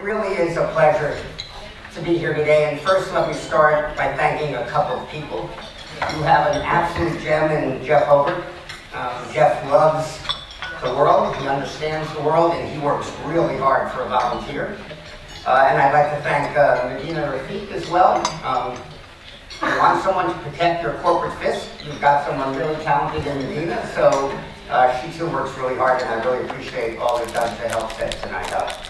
really is a pleasure to be here today. And first, let me start by thanking a couple of people. You have an absolute gem in Jeff Hobart. Jeff loves the world, he understands the world, and he works really hard for a volunteer. And I'd like to thank Medina Rafiq as well. You want someone to protect your corporate fist, you've got someone really talented in Medina, so she too works really hard, and I really appreciate all they've done to help set tonight up.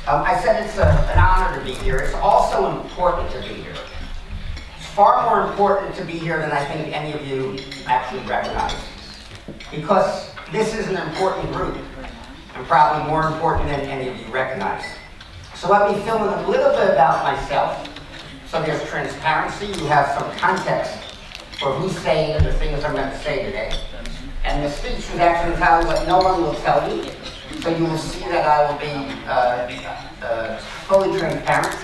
I said it's an honor to be here. It's also important to be here. It's far more important to be here than I think any of you actually recognize. Because this is an important group, and probably more important than any of you recognize. So let me fill in a little bit about myself. So there's transparency, you have some context for who's saying the things I'm going to say today. And the speech was actually entitled What No One Will Tell You. So you will see that I will be fully transparent.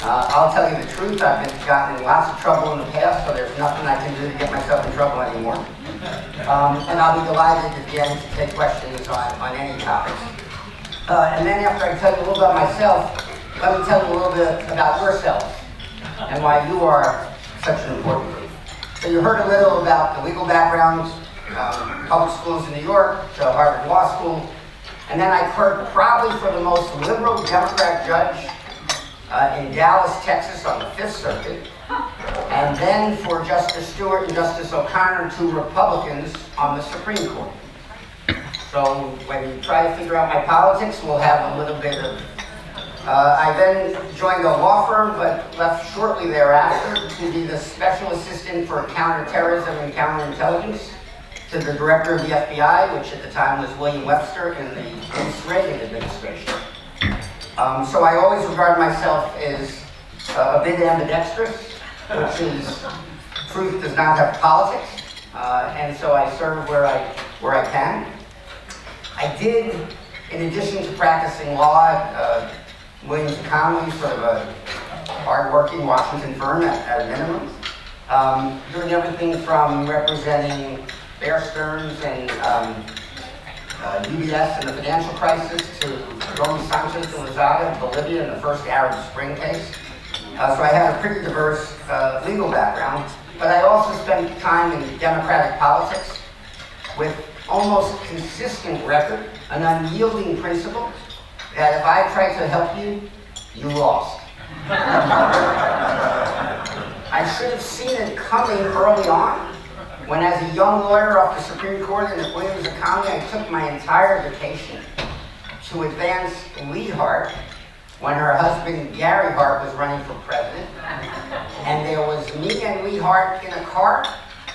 I'll tell you the truth. I've gotten in lots of trouble in the past, so there's nothing I can do to get myself in trouble anymore. And I'll be delighted at the end to take questions on any topics. And then after I tell you a little about myself, let me tell you a little bit about yourselves and why you are such an important group. So you heard a little about the legal background, public schools in New York, to Harvard Law School, and then I clerked probably for the most liberal Democrat judge in Dallas, Texas on the Fifth Circuit, and then for Justice Stewart and Justice O'Connor, two Republicans on the Supreme Court. So when you try to figure out my politics, we'll have a little bit of... I then joined a law firm, but left shortly thereafter to be the Special Assistant for Counterterrorism and Counterintelligence to the Director of the FBI, which at the time was William Webster in the Reagan administration. So I always regard myself as a bit ambidextrous, which is truth does not have politics, and so I serve where I can. I did, in addition to practicing law, Williams & Connolly, sort of a hard-working Washington firm at a minimum, doing everything from representing Bear Stearns and UBS in the financial crisis to Goldman Sanchez de Lozada in Bolivia in the first Arab Spring case. So I have a pretty diverse legal background, but I also spent time in democratic politics with almost consistent record, an unyielding principle that if I tried to help you, you lost. I should have seen it coming early on, when as a young lawyer off the Supreme Court in the Williams & Connolly, I took my entire vacation to advance Lee Hart when her husband Gary Hart was running for president. And there was me and Lee Hart in a car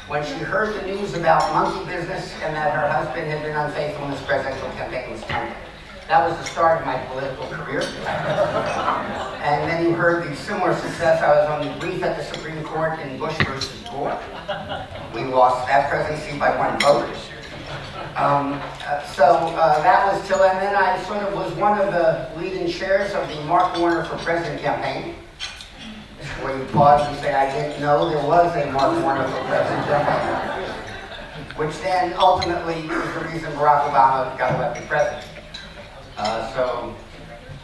when she heard the news about monkey business and that her husband had been unfaithful in his presidential campaign was tenure. That was the start of my political career. And then you heard the similar success. I was on the brief at the Supreme Court in Bush versus Gore. We lost that presidency by one vote. So that was till, and then I sort of was one of the leading chairs of the Mark Warner for President campaign, where you pause and say, I didn't know there was a Mark Warner for President campaign, which then ultimately was the reason Barack Obama got elected president. So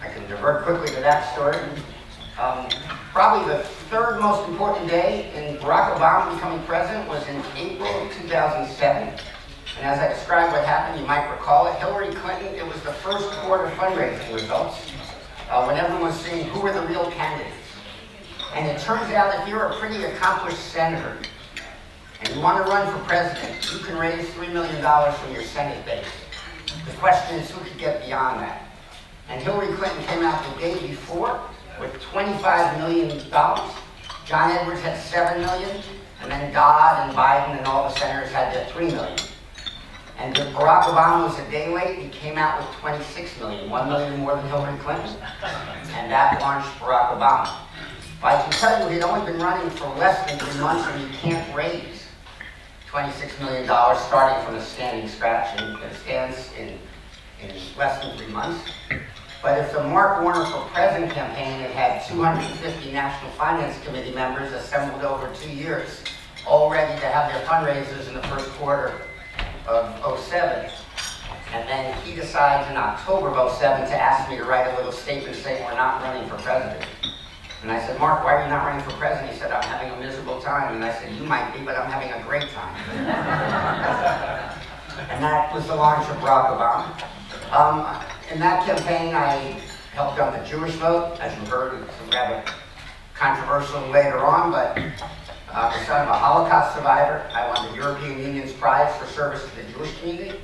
I can divert quickly to that story. Probably the third most important day in Barack Obama becoming president was in April of 2007. And as I described what happened, you might recall it, Hillary Clinton, it was the first quarter fundraising results when everyone was seeing who were the real candidates. And it turns out if you're a pretty accomplished senator and you want to run for president, you can raise $3 million from your Senate base. The question is who could get beyond that. And Hillary Clinton came out the day before with $25 million. John Edwards had $7 million, and then Dodd and Biden and all the senators had their $3 million. And Barack Obama was a day late. He came out with $26 million, $1 million more than Hillary Clinton. And that launched Barack Obama. But I can tell you he'd only been running for less than 3 months, and you can't raise $26 million starting from a standing scratch, and it stands in less than 3 months. But if the Mark Warner for President campaign had 250 National Finance Committee members assembled over 2 years, all ready to have their fundraisers in the first quarter of 2007, And then he decides in October of '07 to ask me to write a little statement saying we're not running for president. And I said, Mark, why are you not running for president? He said, I'm having a miserable time. And I said, you might be, but I'm having a great time. And that was the launch of Barack Obama. In that campaign, I helped on the Jewish vote. As you heard, it's rather controversial later on, but the son of a Holocaust survivor, I won the European Union's prize for service to the Jewish community.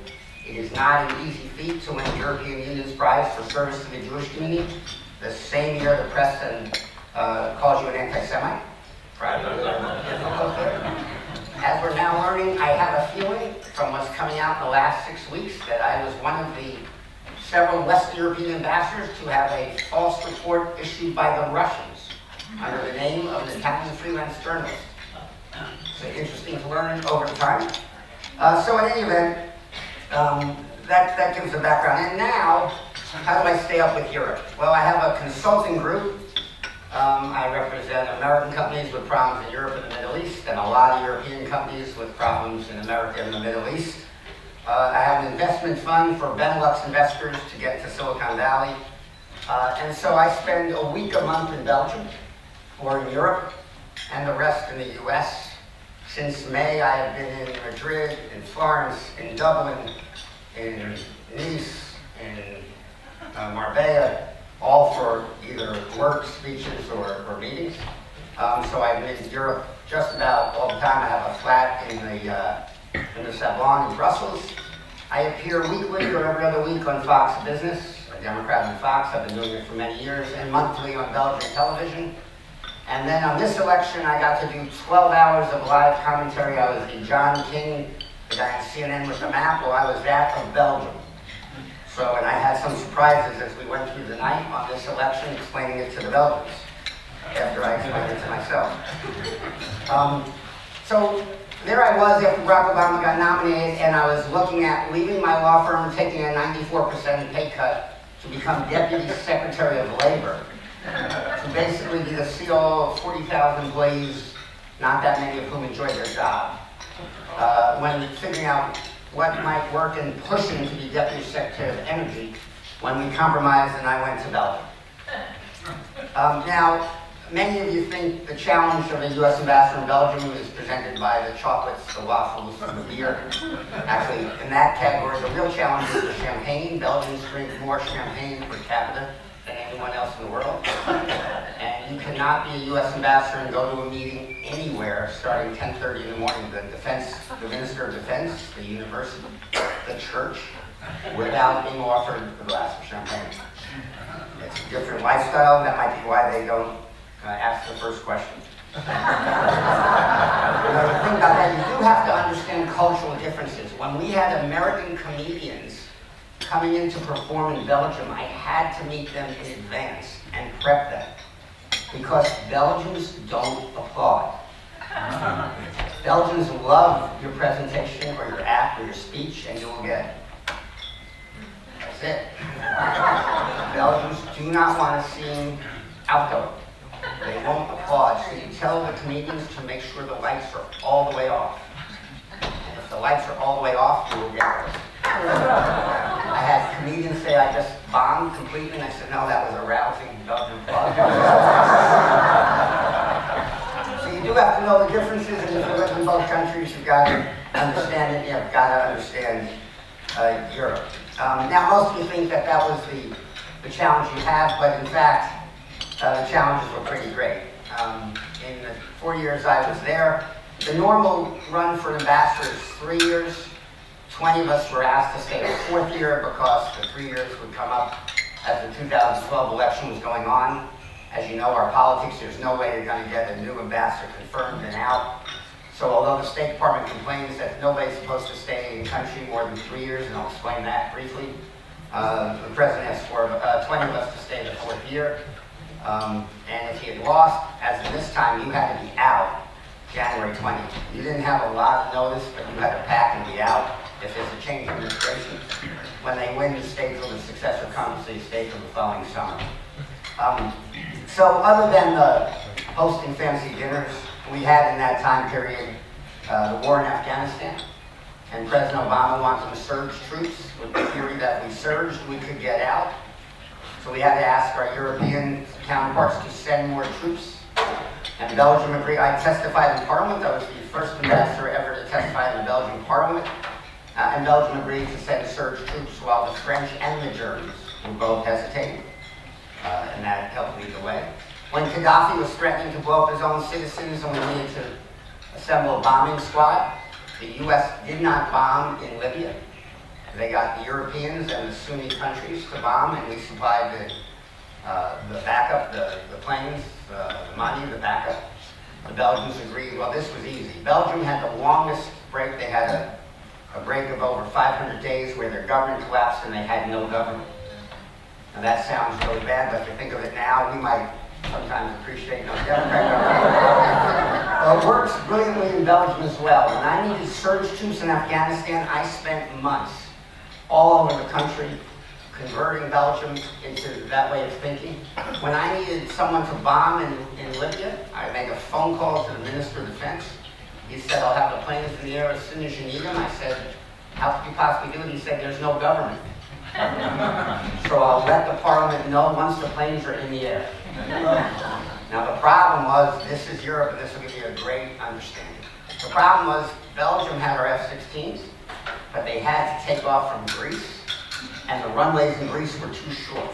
It is not an easy feat to win the European Union's prize for service to the Jewish community. The same year the press calls you an anti-Semite. As we're now learning, I have a feeling from what's coming out in the last 6 weeks that I was one of the several Western European ambassadors to have a false report issued by the Russians under the name of an Italian freelance journalist. It's interesting to learn over time. So in any event, that gives the background. And now, how do I stay up with Europe? Well, I have a consulting group. I represent American companies with problems in Europe and the Middle East, and a lot of European companies with problems in America and the Middle East. I have an investment fund for Benelux investors to get to Silicon Valley. And so I spend a week a month in Belgium, or in Europe, and the rest in the US. Since May, I have been in Madrid, in Florence, in Dublin, in Nice, in Marbella, all for either work, speeches, or meetings. So I've been in Europe just about all the time. I have a flat in the Sablon in Brussels. I appear weekly or every other week on Fox Business, a Democrat on Fox. I've been doing it for many years, and monthly on Belgian television. And then on this election, I got to do 12 hours of live commentary. I was the John King, the guy on CNN with the map. Well, I was that of Belgium. So, and I had some surprises as we went through the night on this election, explaining it to the Belgians, after I explained it to myself. So there I was after Barack Obama got nominated, and I was looking at leaving my law firm, taking a 94% pay cut to become Deputy Secretary of Labor, to basically be the CEO of 40,000 employees, not that many of whom enjoyed their job. When figuring out what might work and pushing to be Deputy Secretary of Energy, when we compromised and I went to Belgium. Now, many of you think the challenge of a U.S. ambassador in Belgium is presented by the chocolates, the waffles, the beer. Actually, in that category, the real challenge is the champagne. Belgians drink more champagne per capita than anyone else in the world. And you cannot be a U.S. ambassador and go to a meeting anywhere starting 10:30 in the morning. The Minister of Defense, the university, the church, without being offered a glass of champagne. It's a different lifestyle. That might be why they don't ask the first question. The thing about that, you do have to understand cultural differences. When we had American comedians coming in to perform in Belgium, I had to meet them in advance and prep them, because Belgians don't applaud. Belgians love your presentation or your act or your speech, and you'll get, that's it. Belgians do not want to seem outgoing. They won't applaud, so you tell the comedians to make sure the lights are all the way off. And if the lights are all the way off, you will get those. I had comedians say I just bombed completely, and I said, no, that was a rousing Belgian applause. So you do have to know the differences, and if you live in both countries, you've got to understand it, you've got to understand Europe. Now, most of you think that that was the challenge you have, but in fact, the challenges were pretty great. In the 4 years I was there, the normal run for an ambassador is 3 years. 20 of us were asked to stay the 4th year because the 3 years would come up as the 2012 election was going on. As you know, our politics, there's no way you're going to get a new ambassador confirmed and out. So although the State Department complains that nobody's supposed to stay in country more than 3 years, and I'll explain that briefly, the president asked for 20 of us to stay the 4th year. And if he had lost, as in this time, you had to be out January 20th. You didn't have a lot of notice, but you had to pack and be out if there's a change in administration. When they win, you stay till the successor comes, so you stay till the following summer. So other than the hosting fancy dinners, we had in that time period the war in Afghanistan. and President Obama wanted to surge troops with the theory that we surged, we could get out. So we had to ask our European counterparts to send more troops. And Belgium agreed. I testified in Parliament. I was the first ambassador ever to testify in the Belgian Parliament. And Belgium agreed to send surge troops while the French and the Germans were both hesitating. And that helped lead the way. When Gaddafi was threatening to blow up his own citizens and we needed to assemble a bombing squad, the U.S. did not bomb in Libya. They got the Europeans and the Sunni countries to bomb, and we supplied the backup, the planes, the money, the backup. The Belgians agreed, well, this was easy. Belgium had the longest break. They had a break of over 500 days where their government collapsed and they had no government. Now that sounds really bad, but if you think of it now, we might sometimes appreciate no Democrat government. It works brilliantly in Belgium as well. When I needed surge troops in Afghanistan, I spent months all over the country converting Belgium into that way of thinking. When I needed someone to bomb in Libya, I made a phone call to the Minister of Defense. He said, I'll have the planes in the air as soon as you need them. I said, how could you possibly do it? He said, there's no government. So I'll let the Parliament know once the planes are in the air. Now the problem was, this is Europe, and this will give you a great understanding. The problem was, Belgium had our F-16s, but they had to take off from Greece, and the runways in Greece were too short.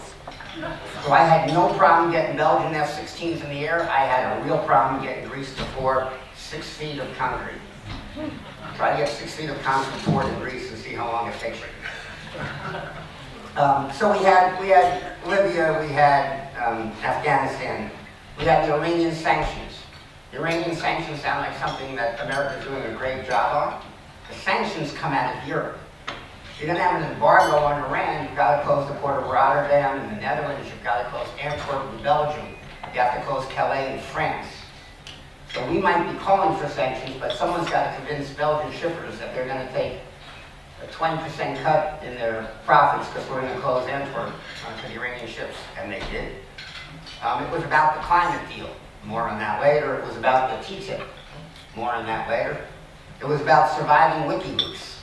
So I had no problem getting Belgian F-16s in the air. I had a real problem getting Greece to pour 6 feet of concrete. Try to get 6 feet of concrete poured in Greece and see how long it takes you. So we had Libya, we had Afghanistan, we had the Iranian sanctions. The Iranian sanctions sound like something that America's doing a great job on. The sanctions come out of Europe. If you're going to have an embargo on Iran, you've got to close the port of Rotterdam in the Netherlands, you've got to close Antwerp in Belgium, you have to close Calais in France. So we might be calling for sanctions, but someone's got to convince Belgian shippers that they're going to take a 20% cut in their profits because we're going to close Antwerp to the Iranian ships, and they did. It was about the climate deal, more on that later. It was about the TTIP, more on that later. It was about surviving WikiLeaks.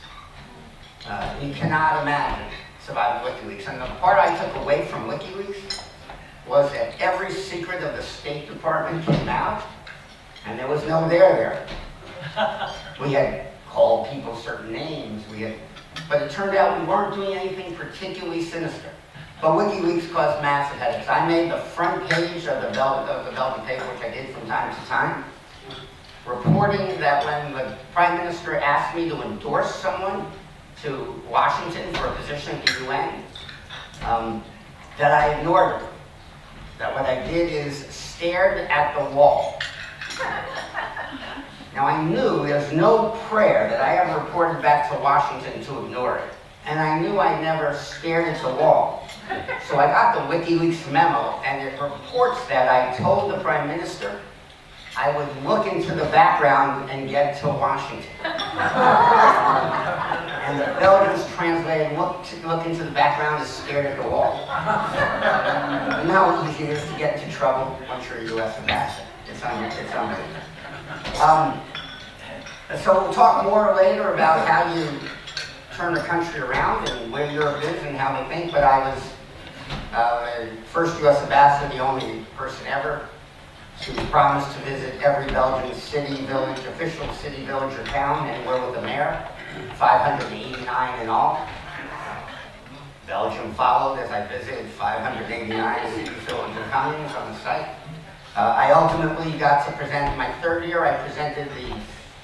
You cannot imagine surviving WikiLeaks. And the part I took away from WikiLeaks was that every secret of the State Department came out, and there was no there there. We had called people certain names, but it turned out we weren't doing anything particularly sinister. But WikiLeaks caused massive headaches. I made the front page of the Belgian paper, which I did from time to time, reporting that when the Prime Minister asked me to endorse someone to Washington for a position at the UN, that I ignored her. That what I did is stared at the wall. Now I knew there's no prayer that I ever reported back to Washington to ignore it. And I knew I never stared at the wall. So I got the WikiLeaks memo, and it reports that I told the Prime Minister I would look into the background and get to Washington. And the Belgians translated look into the background as stared at the wall. And how easy it is to get into trouble once you're a U.S. ambassador. It's unbelievable. So we'll talk more later about how you turn the country around and where Europe is and how they think, but I was first U.S. ambassador, the only person ever to promise to visit every Belgian city, village, official city, village, or town, anywhere with a mayor, 589 in all. Belgium followed as I visited 589 cities, villages, and communes on the site. I ultimately got to present, in my third year, I presented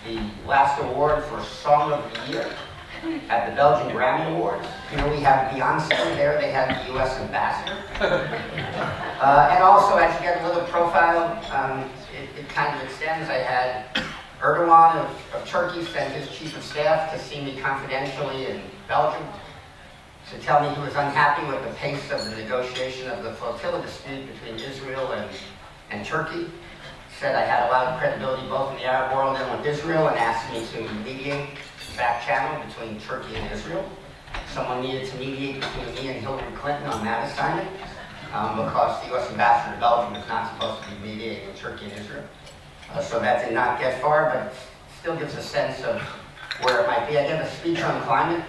the last award for Song of the Year at the Belgian Grammy Awards. Here we have Beyonce, there they had the U.S. ambassador. And also, as you get a little profile, it kind of extends. I had Erdogan of Turkey sent his chief of staff to see me confidentially in Belgium to tell me he was unhappy with the pace of the negotiation of the flotilla dispute between Israel and Turkey. Said I had a lot of credibility both in the Arab world and with Israel, and asked me to mediate the back channel between Turkey and Israel. Someone needed to mediate between me and Hillary Clinton on that assignment, because the U.S. ambassador to Belgium is not supposed to be mediating with Turkey and Israel. So that did not get far, but still gives a sense of where it might be. I gave a speech on climate.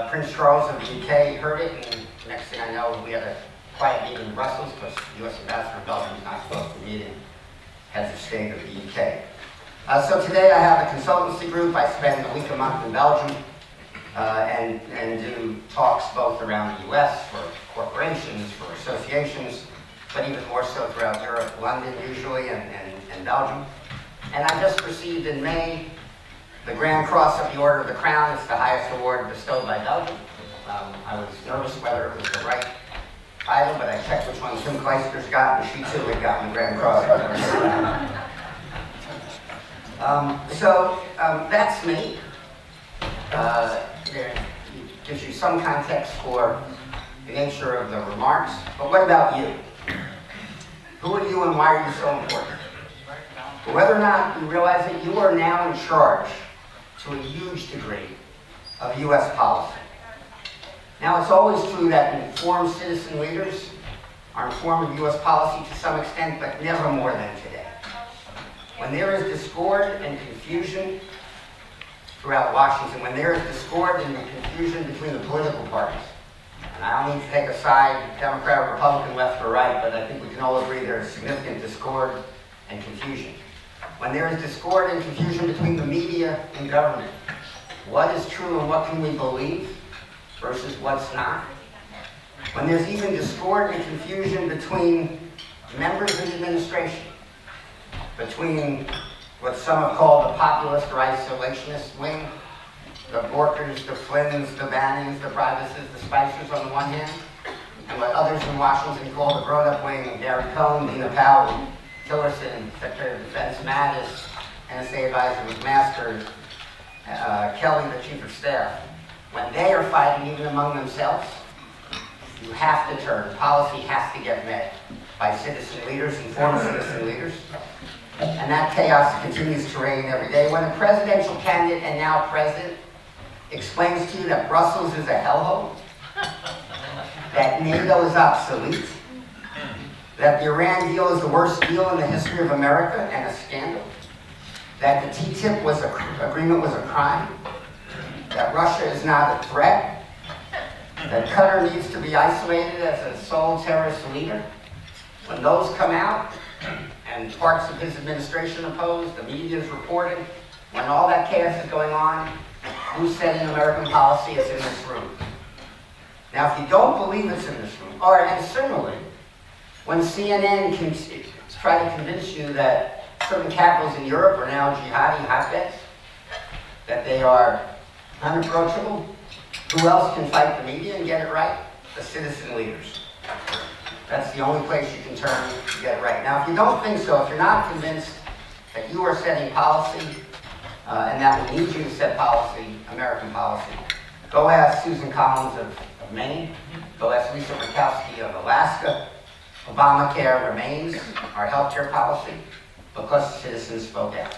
Prince Charles of the UK heard it, and next thing I know, we had a quiet meeting in Brussels because the U.S. ambassador in Belgium is not supposed to meet in heads of state of the UK. So today I have a consultancy group. I spend a week a month in Belgium and do talks both around the US for corporations, for associations, but even more so throughout Europe, London usually, and Belgium. And I just received in May the Grand Cross of the Order of the Crown. It's the highest award bestowed by Belgium. I was nervous whether it was the right title, but I checked which one Kim Kleister's got, and she too had gotten the Grand Cross of the Order of the Crown. That's me. It gives you some context for the nature of the remarks. But what about you? Who are you and why are you so important? Whether or not you realize that you are now in charge to a huge degree of U.S. policy. Now, it's always true that informed citizen leaders are informed of U.S. policy to some extent, but never more than today. When there is discord and confusion throughout Washington, when there is discord and confusion between the political parties, and I don't need to take a side, Democrat, Republican, left or right, but I think we can all agree there is significant discord and confusion. When there is discord and confusion between the media and government, what is true and what can we believe versus what's not? When there's even discord and confusion between members of the administration, between what some have called the populist or isolationist wing, the Borkers, the Flynn's, the Bannings, the Privacies, the Spicers on the one hand, and what others in Washington call the grown-up wing, Gary Cohn, Dina Powell, Tillerson, Secretary of Defense Mattis, NSA Advisor McMaster, Kelly, the Chief of Staff. When they are fighting even among themselves, you have to turn. Policy has to get met by citizen leaders, informed citizen leaders. And that chaos continues to reign every day. When a presidential candidate and now president explains to you that Brussels is a hellhole, that NATO is obsolete, that the Iran deal is the worst deal in the history of America and a scandal, that the TTIP agreement was a crime, that Russia is not a threat, that Qatar needs to be isolated as a sole terrorist leader, when those come out, and parts of his administration opposed, the media is reporting, when all that chaos is going on, who's setting American policy is in this room. Now, if you don't believe it's in this room, and similarly, when CNN can try to convince you that certain capitals in Europe are now jihadi hotbeds, that they are unapproachable, who else can fight the media and get it right? The citizen leaders. That's the only place you can turn to get it right. Now, if you don't think so, if you're not convinced that you are setting policy, and that we need you to set policy, American policy, go ask Susan Collins of Maine, go ask Lisa Murkowski of Alaska. Obamacare remains our healthcare policy because citizens spoke out.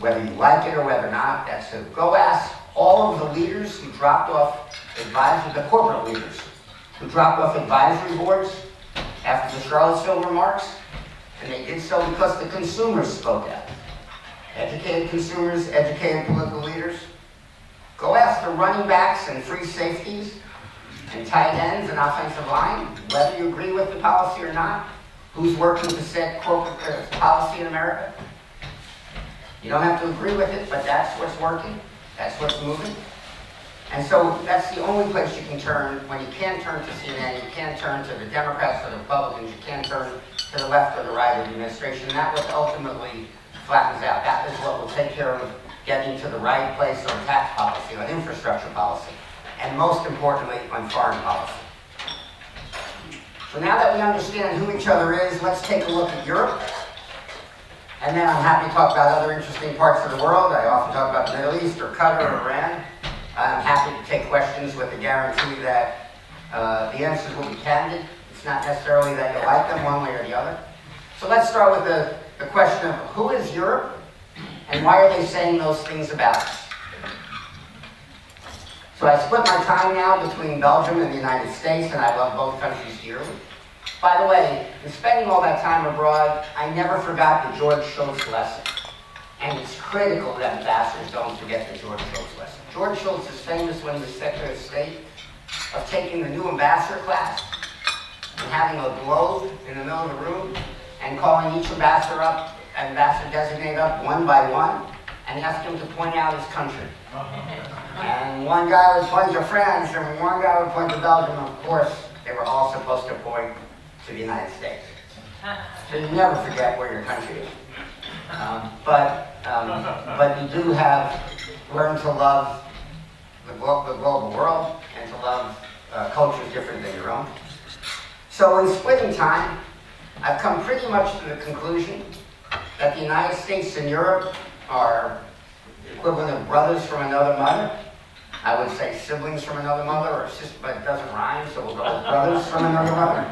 Whether you like it or whether not, that's it. Go ask all of the leaders who dropped off the corporate leaders, who dropped off advisory boards after the Charlottesville remarks, and they did so because the consumers spoke out. Educated consumers, educated political leaders. Go ask the running backs and free safeties and tight ends and offensive line, whether you agree with the policy or not, who's working to set corporate policy in America. You don't have to agree with it, but that's what's working, that's what's moving. And so that's the only place you can turn. When you can't turn to CNN, you can't turn to the Democrats or the Republicans, you can't turn to the left or the right of the administration. And that what ultimately flattens out. That is what will take care of getting to the right place on tax policy, on infrastructure policy, and most importantly, on foreign policy. So now that we understand who each other is, let's take a look at Europe. And then I'm happy to talk about other interesting parts of the world. I often talk about the Middle East or Qatar or Iran. I'm happy to take questions with the guarantee that the answers will be candid. It's not necessarily that you like them one way or the other. So let's start with the question of who is Europe and why are they saying those things about us? So I split my time now between Belgium and the United States, and I love both countries dearly. By the way, in spending all that time abroad, I never forgot the George Shultz lesson. And it's critical that ambassadors don't forget the George Shultz lesson. George Shultz is famous when he was Secretary of State of taking the new ambassador class and having a globe in the middle of the room and calling each ambassador up, ambassador designate up one by one, and asking him to point out his country. And one guy would point to France, and one guy would point to Belgium. Of course, they were all supposed to point to the United States. So you never forget where your country is. But you do have learn to love the global world and to love cultures different than your own. So in splitting time, I've come pretty much to the conclusion that the United States and Europe are the equivalent of brothers from another mother. I would say siblings from another mother, or sister, but it doesn't rhyme, so we'll go with brothers from another mother.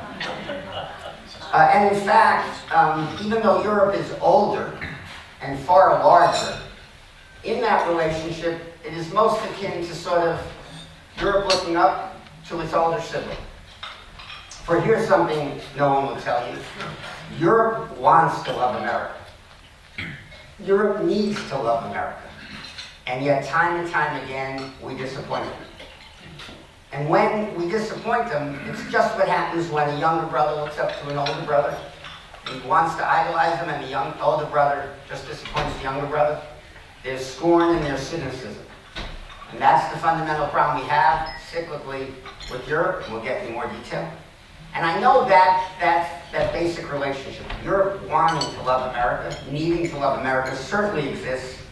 And in fact, even though Europe is older and far larger, in that relationship, it is most akin to sort of Europe looking up to its older sibling. For here's something no one will tell you. Europe wants to love America. Europe needs to love America. And yet, time and time again, we disappoint them. And when we disappoint them, it's just what happens when a younger brother looks up to an older brother. He wants to idolize him, and the older brother just disappoints the younger brother. There's scorn and there's cynicism. And that's the fundamental problem we have cyclically with Europe, and we'll get into more detail. And I know that basic relationship, Europe wanting to love America, needing to love America, certainly exists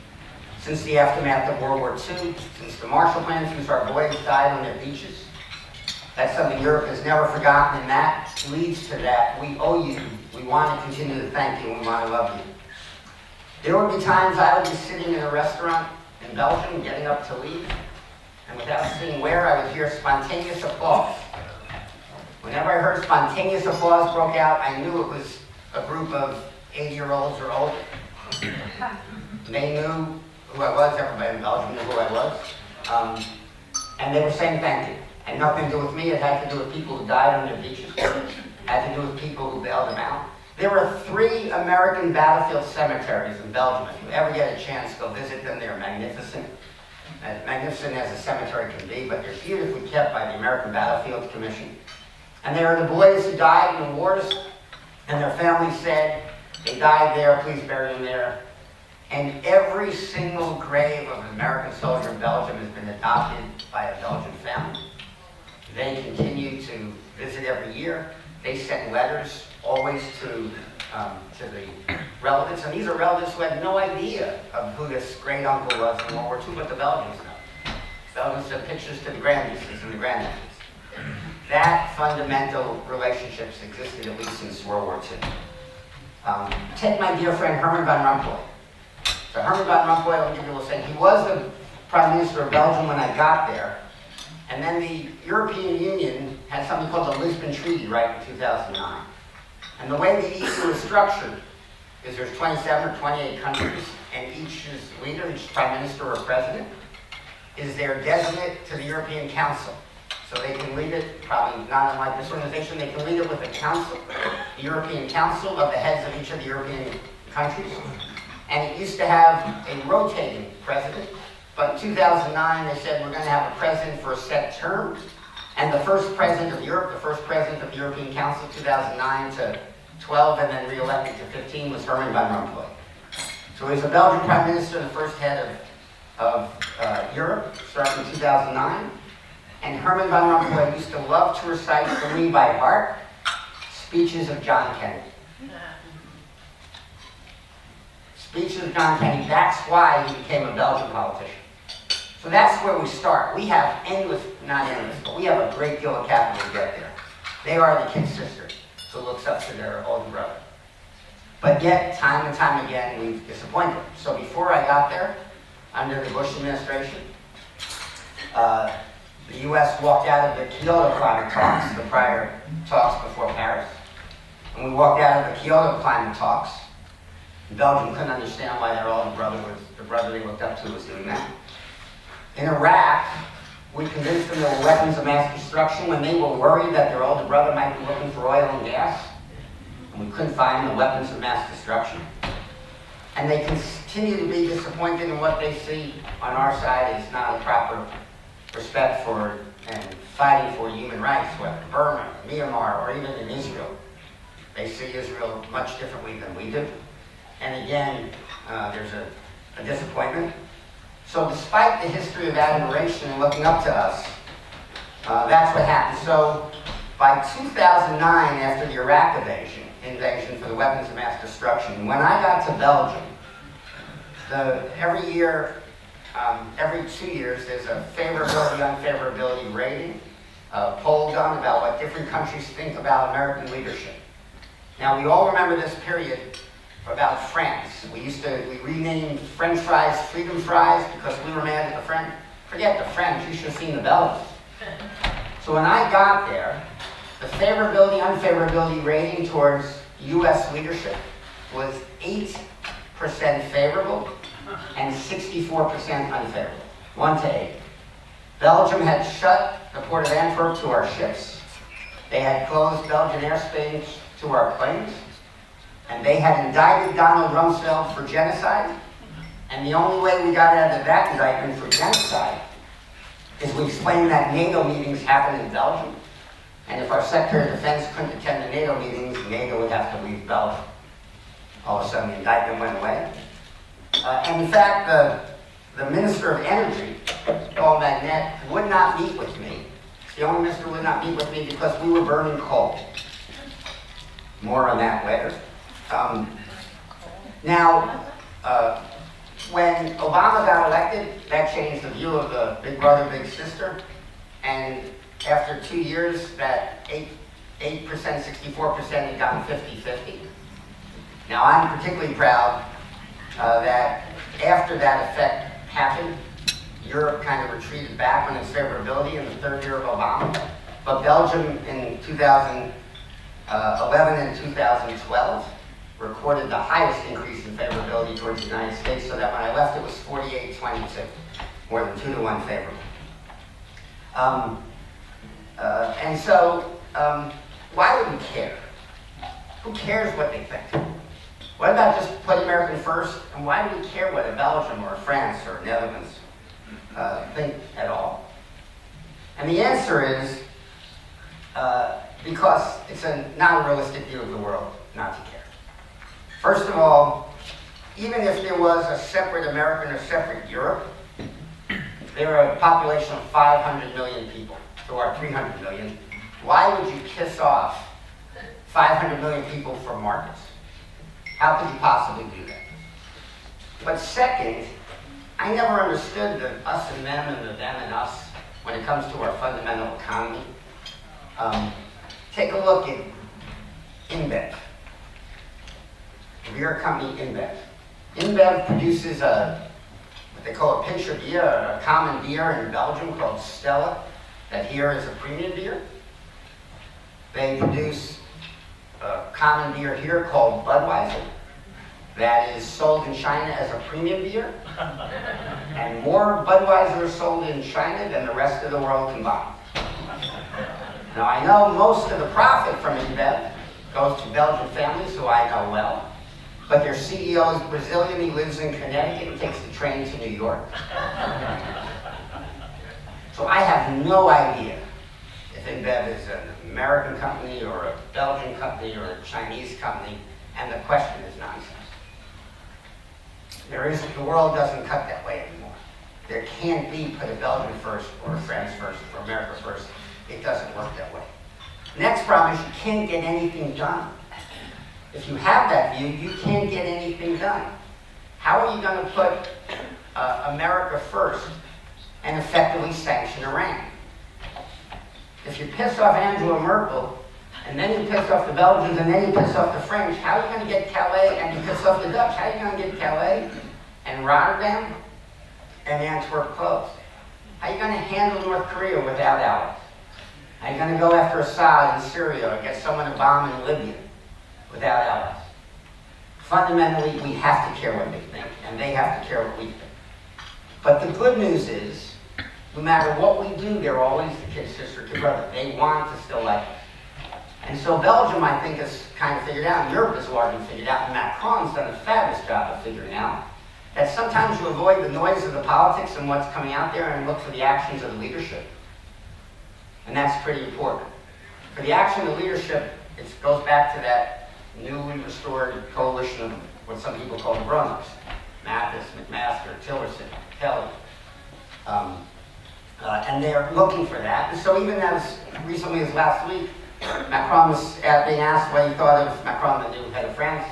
since the aftermath of World War II, since the Marshall Plan, since our boys died on their beaches. That's something Europe has never forgotten, and that leads to that. We owe you. We want to continue to thank you, and we want to love you. There would be times I would be sitting in a restaurant in Belgium, getting up to leave, and without seeing where, I would hear spontaneous applause. Whenever I heard spontaneous applause broke out, I knew it was a group of 80-year-olds or older. They knew who I was, everybody in Belgium knew who I was, and they were saying thank you. It had nothing to do with me, it had to do with people who died on their beaches. It had to do with people who bailed them out. There were 3 American battlefield cemeteries in Belgium. If you ever get a chance, go visit them. They're magnificent. As magnificent as a cemetery can be, but they're beautifully kept by the American Battlefield Commission. And there are the boys who died in the wars, and their families said, they died there, please bury them there. And every single grave of an American soldier in Belgium has been adopted by a Belgian family. They continue to visit every year. They send letters always to the relatives, and these are relatives who had no idea of who this great uncle was in World War II, but the Belgians know. The Belgians sent pictures to the grandnieces and the grandnephews. That fundamental relationships existed at least since World War II. Take my dear friend Herman Van Rompuy. So Herman Van Rompuy, I'll give you a little sense. He was the Prime Minister of Belgium when I got there. And then the European Union had something called the Lisbon Treaty right in 2009. And the way the EU is structured is there's 27 or 28 countries, and each leader, each Prime Minister or President, is their designate to the European Council. So they can lead it, probably not unlike this organization, they can lead it with a council, the European Council of the heads of each of the European countries. And it used to have a rotating president, but in 2009 they said we're going to have a president for a set term. And the first president of Europe, the first president of the European Council, 2009 to 12, and then re-elected to 15, was Herman Van Rompuy. So he's a Belgian Prime Minister, the first head of Europe, starting in 2009. And Herman Van Rompuy used to love to recite for me by heart speeches of John Kennedy. Speeches of John Kennedy, that's why he became a Belgian politician. So that's where we start. We have not endless, but we have a great deal of capital to get there. They are the kid sister who looks up to their older brother. But yet, time and time again, we've disappointed. So before I got there, under the Bush administration, the U.S. walked out of the Kyoto climate talks, the prior talks before Paris. And we walked out of the Kyoto climate talks. Belgium couldn't understand why their older brother was, the brother they looked up to was doing that. In Iraq, we convinced them there were weapons of mass destruction when they were worried that their older brother might be looking for oil and gas. And we couldn't find the weapons of mass destruction. and they continue to be disappointed in what they see on our side is not a proper respect for and fighting for human rights, whether Burma, Myanmar, or even in Israel. They see Israel much differently than we do. And again, there's a disappointment. So despite the history of admiration and looking up to us, that's what happened. So by 2009, after the Iraq invasion for the weapons of mass destruction, when I got to Belgium, every year, every 2 years, there's a favorability, unfavorability rating, poll done about what different countries think about American leadership. Now, we all remember this period about France. We renamed French fries freedom fries because we were mad at the French. Forget the French, you should have seen the Belgians. So when I got there, the favorability, unfavorability rating towards U.S. leadership was 8% favorable and 64% unfavorable, 1 to 8. Belgium had shut the port of Antwerp to our ships. They had closed Belgian airspace to our planes. And they had indicted Donald Rumsfeld for genocide. And the only way we got out of that indictment for genocide is we explained that NATO meetings happen in Belgium. And if our Secretary of Defense couldn't attend the NATO meetings, NATO would have to leave Belgium. All of a sudden, the indictment went away. And in fact, the Minister of Energy, Paul Magnette, would not meet with me. The only minister who would not meet with me because we were burning coal. More on that later. When Obama got elected, that changed the view of the big brother, big sister. And after 2 years, that 8%, 64% had gotten 50-50. Now, I'm particularly proud that after that effect happened, Europe kind of retreated back on its favorability in the third year of Obama. But Belgium in 2011 and 2012 recorded the highest increase in favorability towards the United States, so that when I left it was 48-22, more than 2-to-1 favorable. Why would we care? Who cares what they think? What about just put American first? And why do we care what a Belgium or a France or Netherlands think at all? And the answer is because it's not a realistic view of the world not to care. First of all, even if there was a separate American or separate Europe, there are a population of 500 million people to our 300 million. Why would you piss off 500 million people for markets? How could you possibly do that? But second, I never understood the us and them and the them and us when it comes to our fundamental economy. Take a look at InBev. The beer company InBev. InBev produces what they call a pinch of beer, a common beer in Belgium called Stella, that here is a premium beer. They produce a common beer here called Budweiser that is sold in China as a premium beer. And more Budweiser is sold in China than the rest of the world combined. Now I know most of the profit from InBev goes to Belgian families who I know well, but their CEO is Brazilian, he lives in Connecticut and takes the train to New York. So I have no idea if InBev is an American company or a Belgian company or a Chinese company, and the question is nonsense. The world doesn't cut that way anymore. There can't be put a Belgium first or a France first or America first. It doesn't work that way. Next problem is you can't get anything done. If you have that view, you can't get anything done. How are you going to put America first and effectively sanction Iran? If you piss off Angela Merkel, and then you piss off the Belgians, and then you piss off the French, how are you going to get Calais, and you piss off the Dutch, how are you going to get Calais and Rotterdam and Antwerp closed? How are you going to handle North Korea without allies? How are you going to go after Assad in Syria or get someone to bomb in Libya without allies? Fundamentally, we have to care what they think, and they have to care what we think. But the good news is, no matter what we do, they're always the kid, sister, kid, brother. They want to still like us. And so Belgium, I think, has kind of figured out, Europe has largely figured out, and Macron's done a fabulous job of figuring out, that sometimes you avoid the noise of the politics and what's coming out there and look for the actions of the leadership. And that's pretty important. For the action of the leadership, it goes back to that newly restored coalition of what some people call the Brunners. Mathis, McMaster, Tillerson, Kelly. And they're looking for that. And so even as recently as last week, Macron was being asked what he thought of Macron, the new head of France,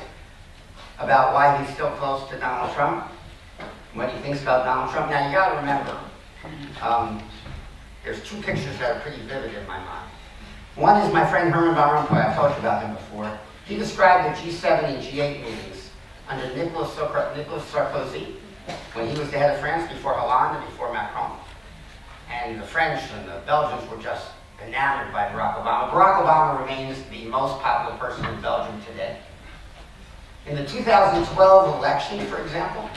about why he's still close to Donald Trump, what he thinks about Donald Trump. Now you gotta remember, there's two pictures that are pretty vivid in my mind. One is my friend Herman Van Rompuy. I've talked about him before. He described the G7 and G8 meetings under Nicolas Sarkozy, when he was the head of France, before Hollande and before Macron. And the French and the Belgians were just enamored by Barack Obama. Barack Obama remains the most popular person in Belgium today. In the 2012 election, for example,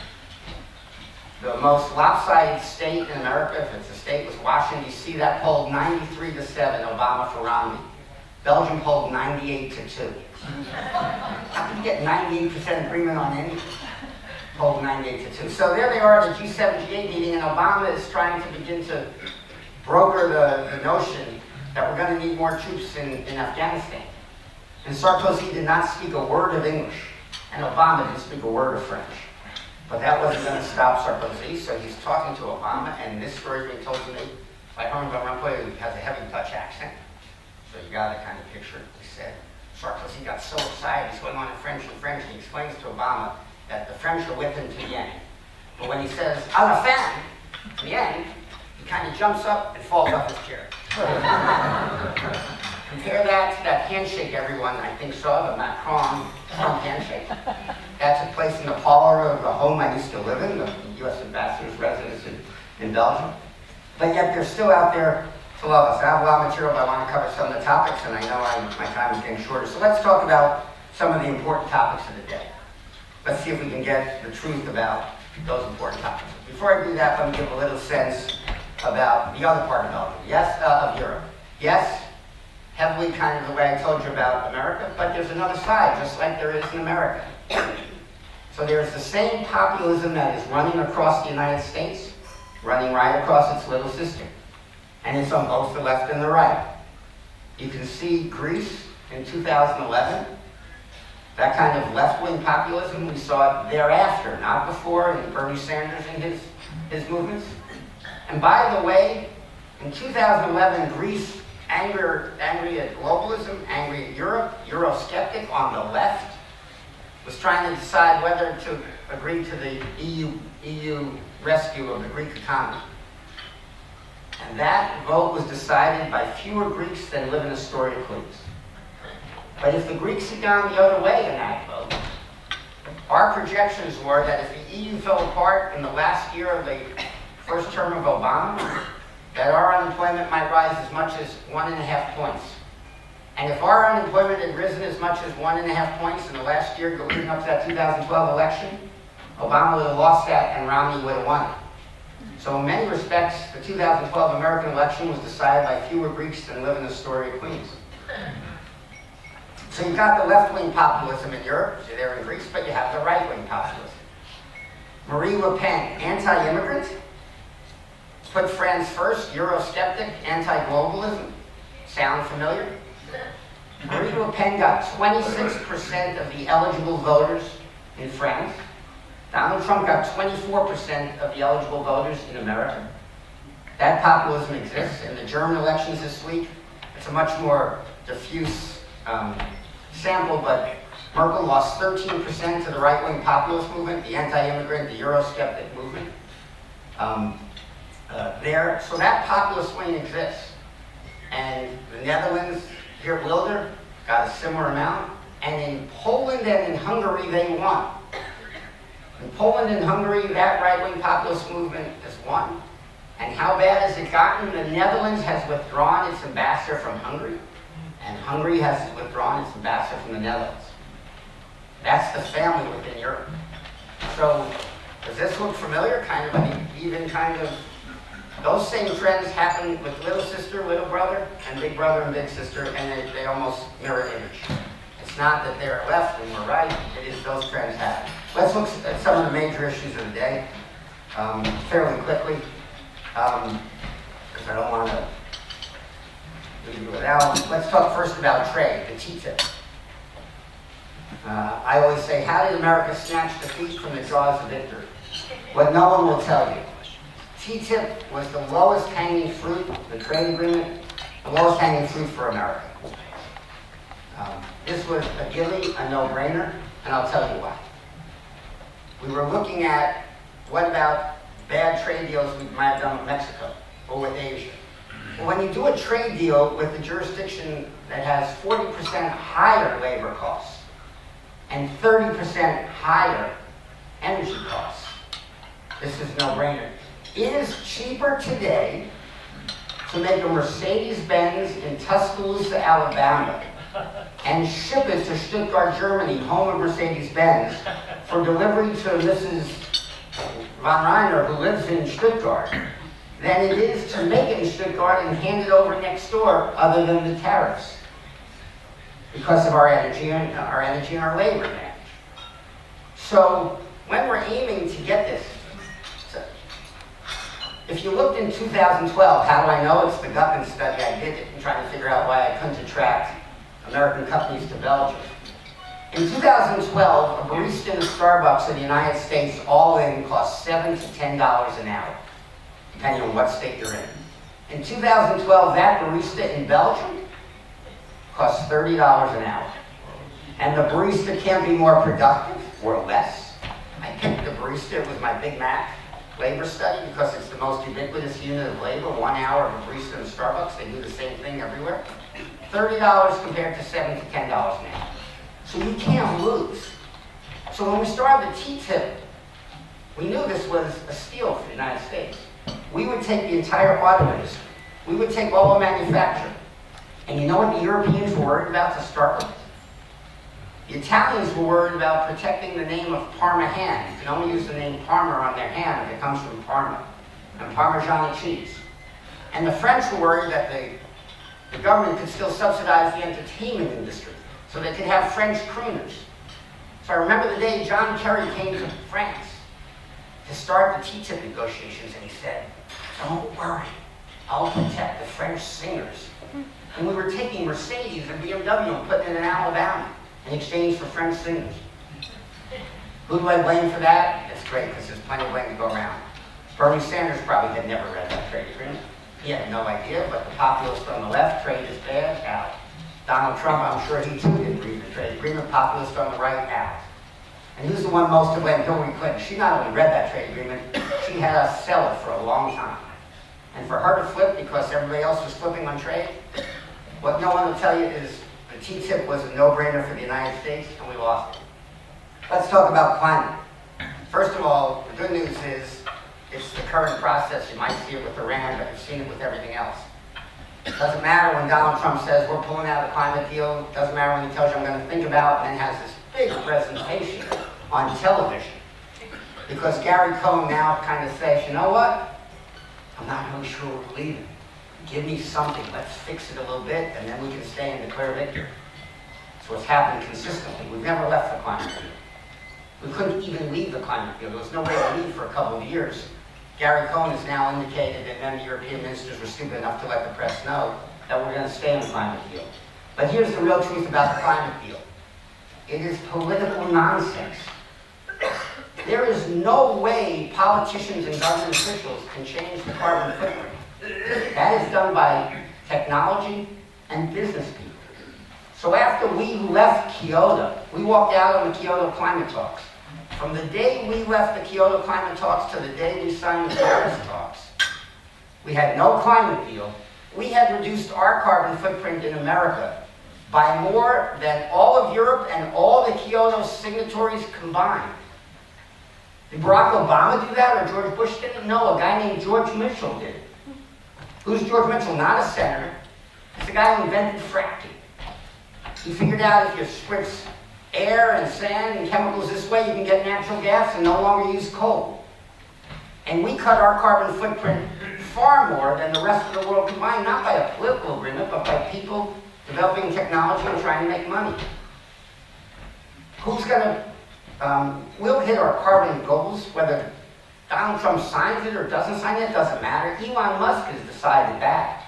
the most lopsided state in America, if it's a state, was Washington, D.C. That polled 93-7, Obama for Romney. Belgium polled 98-2. How can you get 98% agreement on anything? Polled 98-2. So there they are at the G7, G8 meeting, and Obama is trying to begin to broker the notion that we're going to need more troops in Afghanistan. And Sarkozy did not speak a word of English, and Obama didn't speak a word of French. But that wasn't going to stop Sarkozy, so he's talking to Obama, and this story is being told to me by Herman Van Rompuy, who has a heavy Dutch accent. So you got to kind of picture, he said, Sarkozy got so excited, he's going on in French, and he explains to Obama that the French are with him to the end. But when he says, "à la fin," to the end, he kind of jumps up and falls off his chair. Compare that to that handshake everyone, I think, saw, the Macron-Trump handshake. That took place in the parlor of the home I used to live in, the U.S. ambassador's residence in Belgium. But yet they're still out there to love us. I have a lot of material, but I want to cover some of the topics, and I know my time is getting shorter. So let's talk about some of the important topics of the day. Let's see if we can get the truth about those important topics. Before I do that, let me give a little sense about the other part of Belgium. Yes, of Europe. Yes, heavily kind of the way I told you about America, but there's another side, just like there is in America. So there's the same populism that is running across the United States, running right across its little sister. And it's on both the left and the right. You can see Greece in 2011, that kind of left-wing populism, we saw it thereafter, not before, in Bernie Sanders and his movements. And by the way, in 2011, Greece, angry at globalism, angry at Europe, Eurosceptic on the left, was trying to decide whether to agree to the EU rescue of the Greek economy. And that vote was decided by fewer Greeks than live in Astoria, Queens. But if the Greeks had gone the other way in that vote, our projections were that if the EU fell apart in the last year of the first term of Obama, that our unemployment might rise as much as 1.5 points. And if our unemployment had risen as much as 1.5 points in the last year leading up to that 2012 election, Obama would have lost that and Romney would have won it. So in many respects, the 2012 American election was decided by fewer Greeks than live in Astoria, Queens. So you've got the left-wing populism in Europe, you're there in Greece, but you have the right-wing populism. Marine Le Pen, anti-immigrant, put France first, Eurosceptic, anti-globalism. Sound familiar? Marine Le Pen got 26% of the eligible voters in France. Donald Trump got 24% of the eligible voters in America. That populism exists. In the German elections this week, it's a much more diffuse sample, but Merkel lost 13% to the right-wing populist movement, the anti-immigrant, the Eurosceptic movement. So that populist wing exists. And the Netherlands, Geert Wilders, got a similar amount. And in Poland and in Hungary, they won. In Poland and Hungary, that right-wing populist movement has won. And how bad has it gotten? The Netherlands has withdrawn its ambassador from Hungary, and Hungary has withdrawn its ambassador from the Netherlands. That's the family within Europe. So, does this look familiar? Kind of an even kind of Those same trends happen with little sister, little brother, and big brother and big sister, and they almost mirror image. It's not that they're left and we're right, it is those trends happen. Let's look at some of the major issues of the day fairly quickly, because I don't want to leave you without. Let's talk first about trade, the TTIP. I always say, how did America snatch defeat from the jaws of victory? What no one will tell you. TTIP was the lowest hanging fruit, the trade agreement, the lowest hanging fruit for America. This was a gimme, a no-brainer, and I'll tell you why. We were looking at what about bad trade deals we might have done with Mexico or with Asia. Well, when you do a trade deal with a jurisdiction that has 40% higher labor costs and 30% higher energy costs, this is no-brainer. It is cheaper today to make a Mercedes-Benz in Tuscaloosa, Alabama, and ship it to Stuttgart, Germany, home of Mercedes-Benz, for delivery to Mrs. von Reiner, who lives in Stuttgart, than it is to make it in Stuttgart and hand it over next door, other than the tariffs, because of our energy and our labor advantage. So when we're aiming to get this, if you looked in 2012, how do I know? It's the Gutman study. I did it and trying to figure out why I couldn't attract American companies to Belgium. In 2012, a barista in a Starbucks in the United States, all in, cost $7 to $10 an hour, depending on what state you're in. In 2012, that barista in Belgium costs $30 an hour. And the barista can't be more productive or less. I picked the barista, it was my Big Mac labor study, because it's the most ubiquitous unit of labor. 1 hour of a barista in Starbucks, they do the same thing everywhere. $30 compared to $7 to $10 an hour. So you can't lose. So when we started the TTIP, we knew this was a steal for the United States. We would take the entire auto industry. We would take all the manufacturing. And you know what the Europeans were worried about to start with? The Italians were worried about protecting the name of Parma ham. You can only use the name Parma on their ham if it comes from Parma, and Parmigiana cheese. And the French were worried that the government could still subsidize the entertainment industry, so they could have French crooners. So I remember the day John Kerry came to France to start the TTIP negotiations, and he said, "Don't worry, I'll protect the French singers." And we were taking Mercedes and BMW and putting it in Alabama in exchange for French singers. Who do I blame for that? It's great, because there's plenty of blame to go around. Bernie Sanders probably had never read that trade agreement. He had no idea, but the populists on the left, trade is bad, out. Donald Trump, I'm sure he too didn't read the trade agreement. Populists on the right, out. And who's the one most to blame? Hillary Clinton. She not only read that trade agreement, she had us sell it for a long time. And for her to flip because everybody else was flipping on trade, what no one will tell you is the TTIP was a no-brainer for the United States, and we lost it. Let's talk about climate. First of all, the good news is it's the current process. You might see it with Iran, but you've seen it with everything else. It doesn't matter when Donald Trump says we're pulling out of the climate deal. It doesn't matter when he tells you I'm going to think about it, and then has this big presentation on television. Because Gary Cohn now kind of says, you know what? I'm not really sure we're leaving. Give me something. Let's fix it a little bit, and then we can stay and declare victory. So it's happened consistently. We've never left the climate deal. We couldn't even leave the climate deal. There was no way to leave for a couple of years. Gary Cohn has now indicated that none of the European ministers were stupid enough to let the press know that we're going to stay in the climate deal. But here's the real truth about the climate deal. It is political nonsense. There is no way politicians and government officials can change the carbon footprint. That is done by technology and business people. So after we left Kyoto, we walked out on the Kyoto climate talks. From the day we left the Kyoto climate talks to the day we signed the Paris talks, we had no climate deal. We had reduced our carbon footprint in America by more than all of Europe and all the Kyoto signatories combined. Did Barack Obama do that, or George Bush did it? No, a guy named George Mitchell did it. Who's George Mitchell? Not a senator. It's the guy who invented fracking. He figured out if you spritz air and sand and chemicals this way, you can get natural gas and no longer use coal. And we cut our carbon footprint far more than the rest of the world combined, not by a political agreement, but by people developing technology and trying to make money. Who's going to, we'll hit our carbon goals, whether Donald Trump signs it or doesn't sign it, doesn't matter. Elon Musk has decided that.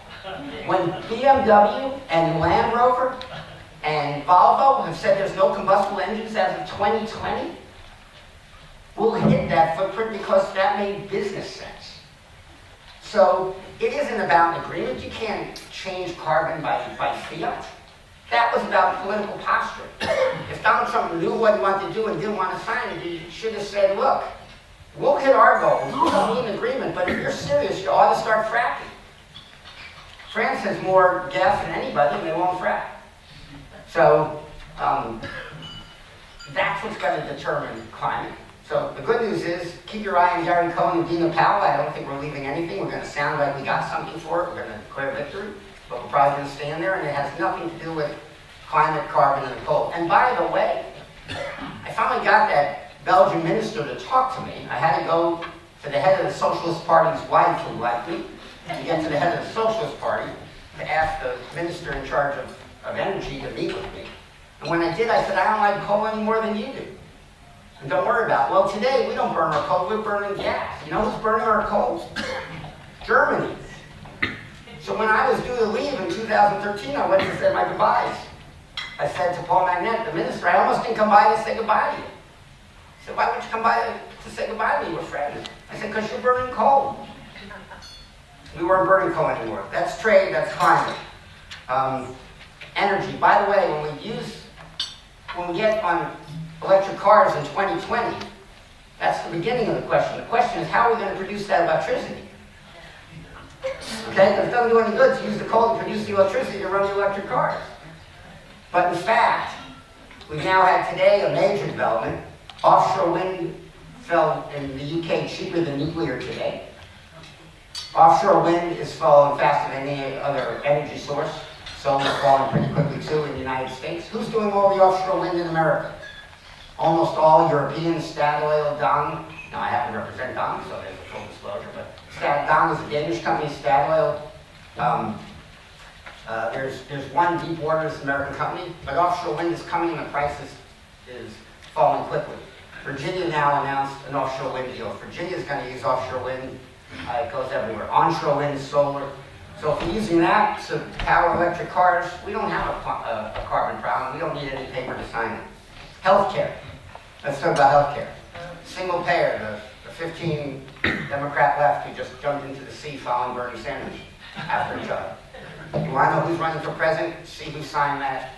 When BMW and Land Rover and Volvo have said there's no combustible engines as of 2020, we'll hit that footprint because that made business sense. So it isn't about an agreement. You can't change carbon by fiat. That was about political posture. If Donald Trump knew what he wanted to do and didn't want to sign it, he should have said, look, we'll hit our goals, we don't need an agreement, but if you're serious, you ought to start fracking. France has more gas than anybody, and they won't frack. So that's what's going to determine climate. So the good news is, keep your eye on Gary Cohn and Dina Powell. I don't think we're leaving anything. We're going to sound like we got something for it. We're going to declare victory, but we're probably going to stand there, and it has nothing to do with climate, carbon, and coal. And by the way, I finally got that Belgian minister to talk to me. I had to go to the head of the Socialist Party's wife, who liked me, to get to the head of the Socialist Party to ask the minister in charge of energy to meet with me. And when I did, I said, I don't like coal any more than you do. And don't worry about it. Well, today we don't burn our coal, we're burning gas. You know who's burning our coal? Germany. So when I was due to leave in 2013, I went to say my goodbyes. I said to Paul Magnette, the minister, I almost didn't come by to say goodbye to you. He said, why would you come by to say goodbye to me? We're friends. I said, because you're burning coal. We weren't burning coal anymore. That's trade, that's climate. Energy. By the way, when we get on electric cars in 2020, that's the beginning of the question. The question is, how are we going to produce that electricity? Okay, because it doesn't do any good to use the coal to produce the electricity to run the electric cars. But in fact, we've now had today a major development. Offshore wind fell in the UK cheaper than nuclear today. Offshore wind is falling faster than any other energy source. Solar is falling pretty quickly too in the United States. Who's doing all the offshore wind in America? Almost all European, Statoil, Dong. Now I happen to represent Dong, so there's a full disclosure, but Dong is a Danish company, Statoil. There's one deep water, it's an American company, but offshore wind is coming and the price is falling quickly. Virginia now announced an offshore wind deal. Virginia's going to use offshore wind. It goes everywhere. Onshore wind, solar. So if we're using that to power electric cars, we don't have a carbon problem. We don't need any paper to sign it. Healthcare. Let's talk about healthcare. Single payer, the 15 Democrat left who just jumped into the sea following Bernie Sanders after each other. You want to know who's running for president? See who signed that.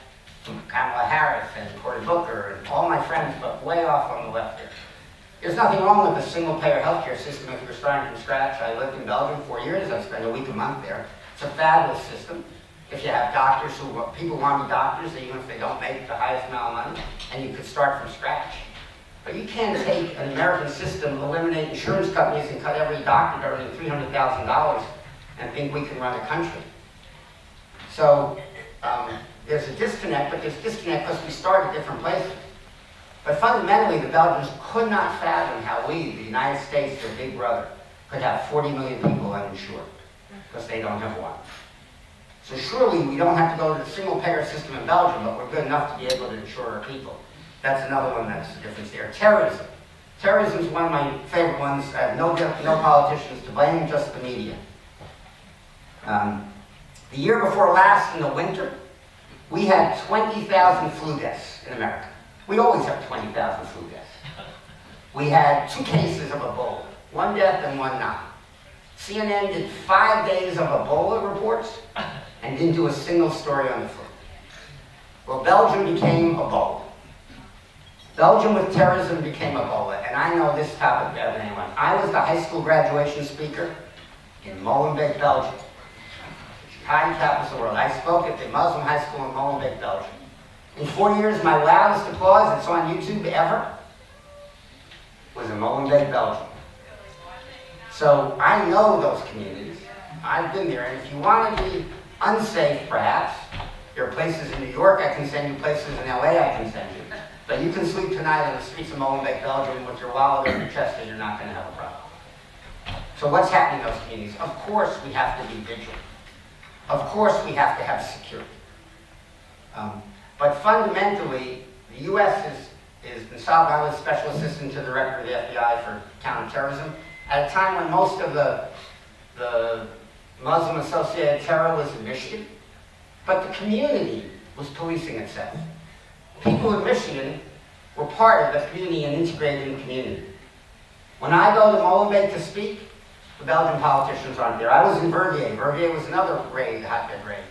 Kamala Harris and Cory Booker and all my friends, but way off on the left there. There's nothing wrong with the single-payer healthcare system if you're starting from scratch. I lived in Belgium 4 years. I spent a week a month there. It's a fabulous system. If you have doctors people want to be doctors, even if they don't make the highest amount of money, and you could start from scratch. But you can't take an American system, eliminate insurance companies, and cut every doctor earning $300,000 and think we can run a country. So there's a disconnect, but there's disconnect because we start at different places. But fundamentally, the Belgians could not fathom how we, the United States, their big brother, could have 40 million people uninsured because they don't have one. So surely we don't have to go to the single-payer system in Belgium, but we're good enough to be able to insure our people. That's another one that's the difference there. Terrorism. Terrorism is one of my favorite ones. I have no politicians to blame, just the media. The year before last, in the winter, we had 20,000 flu deaths in America. We always have 20,000 flu deaths. We had 2 cases of Ebola, 1 death and 1 not. CNN did 5 days of Ebola reports and didn't do a single story on the flu. Well, Belgium became Ebola. Belgium with terrorism became Ebola, and I know this topic better than anyone. I was the high school graduation speaker in Molenbeek, Belgium, the Italian capital of the world. I spoke at the Muslim high school in Molenbeek, Belgium. In 4 years, my loudest applause, it's on YouTube ever, was in Molenbeek, Belgium. So I know those communities. I've been there, and if you want to be unsafe, perhaps, there are places in New York I can send you, places in LA I can send you. But you can sleep tonight on the streets of Molenbeek, Belgium with your wallet on your chest and you're not going to have a problem. So what's happening in those communities? Of course we have to be vigilant. Of course we have to have security. But fundamentally, the U.S. is installed. I was Special Assistant to the Director of the FBI for counterterrorism at a time when most of the Muslim-associated terror was in Michigan, but the community was policing itself. People in Michigan were part of the community and integrated in the community. When I go to Molenbeek to speak, the Belgian politicians aren't there. I was in Verviers. Verviers was another raid, hotbed raid.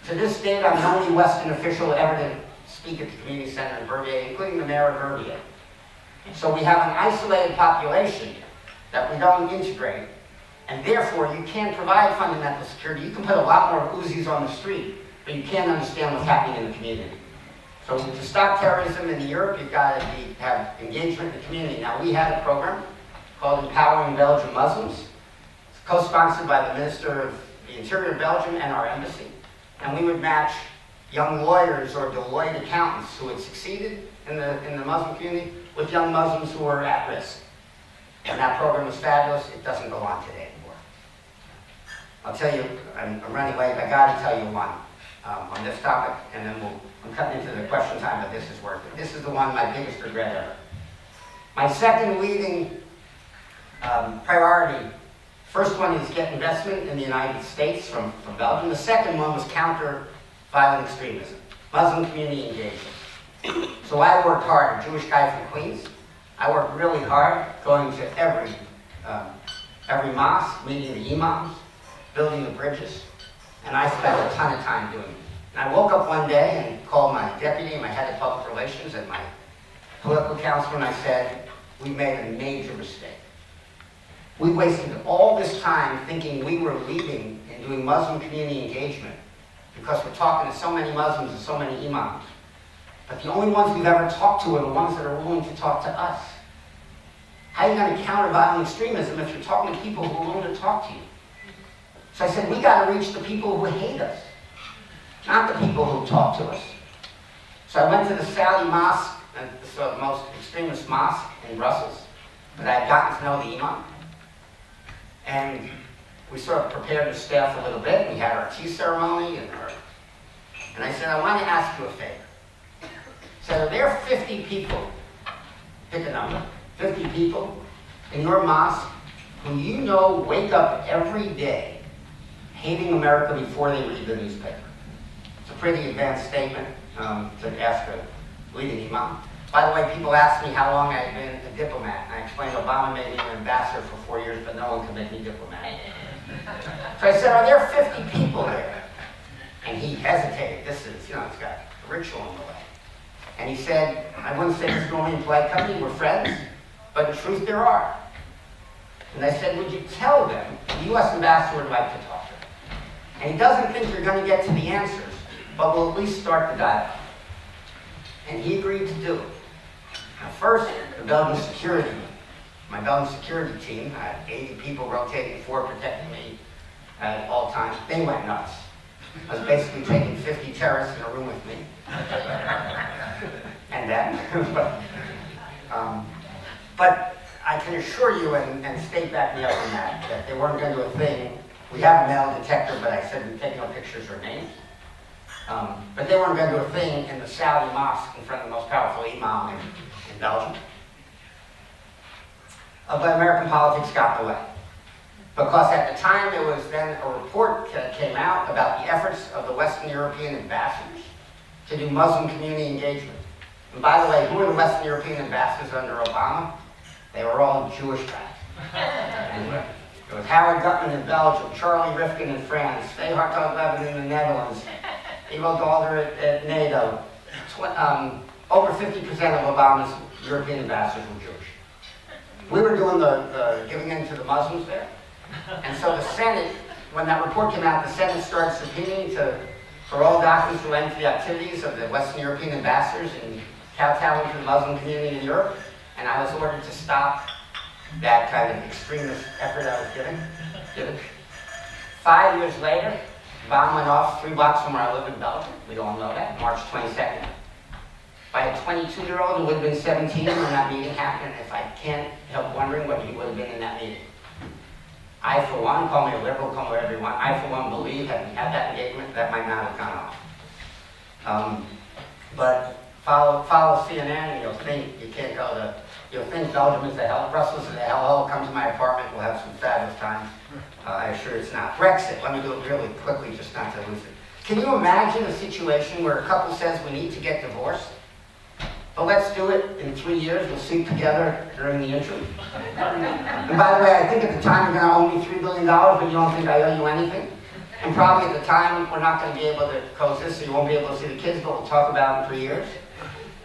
To this date, I'm the only Western official ever to speak at the community center in Verviers, including the mayor of Verviers. So we have an isolated population that we don't integrate, and therefore you can't provide fundamental security. You can put a lot more Uzis on the street, but you can't understand what's happening in the community. So to stop terrorism in Europe, you've got to have engagement in the community. Now, we had a program called Empowering Belgian Muslims. It's co-sponsored by the Minister of the Interior of Belgium and our embassy. And we would match young lawyers or Deloitte accountants who had succeeded in the Muslim community with young Muslims who were at risk. And that program was fabulous. It doesn't go on today anymore. I'll tell you, I'm running late. I got to tell you one on this topic, and then I'm cutting into the question time, but this is worth it. This is the one, my biggest regret ever. My second leading priority, first one is get investment in the United States from Belgium. The second one was counter violent extremism, Muslim community engagement. So I worked hard, a Jewish guy from Queens. I worked really hard going to every mosque, meeting the imams, building the bridges, and I spent a ton of time doing it. And I woke up one day and called my deputy, my head of public relations, and my political counselor, and I said, we made a major mistake. We wasted all this time thinking we were leading in doing Muslim community engagement because we're talking to so many Muslims and so many imams. But the only ones we've ever talked to are the ones that are willing to talk to us. How are you going to counter violent extremism if you're talking to people who are willing to talk to you? So I said, we got to reach the people who hate us, not the people who talk to us. So I went to the Saudi mosque, the most extremist mosque in Brussels, but I had gotten to know the imam. And we sort of prepared the staff a little bit. We had our tea ceremony, and I said, I want to ask you a favor. So are there 50 people, pick a number, 50 people in your mosque who you know wake up every day hating America before they read the newspaper? It's a pretty advanced statement to ask a leading imam. By the way, people ask me how long I've been a diplomat, and I explained Obama made me an ambassador for 4 years, but no one can make me diplomat. So I said, are there 50 people there? And he hesitated. This is, it's got a ritual in the way. And he said, I wouldn't say this normally in polite company, we're friends, but in truth there are. And I said, would you tell them the U.S. ambassador would like to talk to them? And he doesn't think you're going to get to the answers, but we'll at least start the dialogue. And he agreed to do it. Now first, the Belgian security, my Belgian security team, I had 80 people rotating, 4 protecting me at all times. They went nuts. I was basically taking 50 terrorists in a room with me. And then, but I can assure you, and State backed me up on that they weren't going to do a thing. We have a metal detector, but I said we'd take no pictures or names. But they weren't going to do a thing in the Saudi mosque in front of the most powerful imam in Belgium. But American politics got in the way. Because at the time there was then a report that came out about the efforts of the Western European ambassadors to do Muslim community engagement. And by the way, who were the Western European ambassadors under Obama? They were all Jewish guys. Anyway, it was Howard Gutman in Belgium, Charlie Rifkin in France, Faye Hartog-Levin in the Netherlands, Ivo Dalder at NATO. Over 50% of Obama's European ambassadors were Jewish. We were doing the giving in to the Muslims there. And so the Senate, when that report came out, the Senate started subpoenaing for all documents relating to the activities of the Western European ambassadors in kowtowing to the Muslim community in Europe. And I was ordered to stop that kind of extremist effort I was giving. 5 years later, the bomb went off 3 blocks from where I live in Belgium. We all know that, March 22nd. By a 22-year-old who would have been 17 when that meeting happened, if I can't help wondering what he would have been in that meeting. I, for one, call me a liberal, call me whatever you want, I, for one, believe had we had that engagement, that might not have gone off. But follow CNN and you'll think you can't go to, you'll think Belgium is the hell, Brussels is the hell, come to my apartment, we'll have some fabulous times. I assure it's not. Brexit, let me do it really quickly, just not to lose it. Can you imagine a situation where a couple says we need to get divorced? But let's do it in 3 years, we'll sleep together during the interim. And by the way, I think at the time you're going to owe me $3 billion, but you don't think I owe you anything. And probably at the time, we're not going to be able to coexist, so you won't be able to see the kids, but we'll talk about it in 3 years.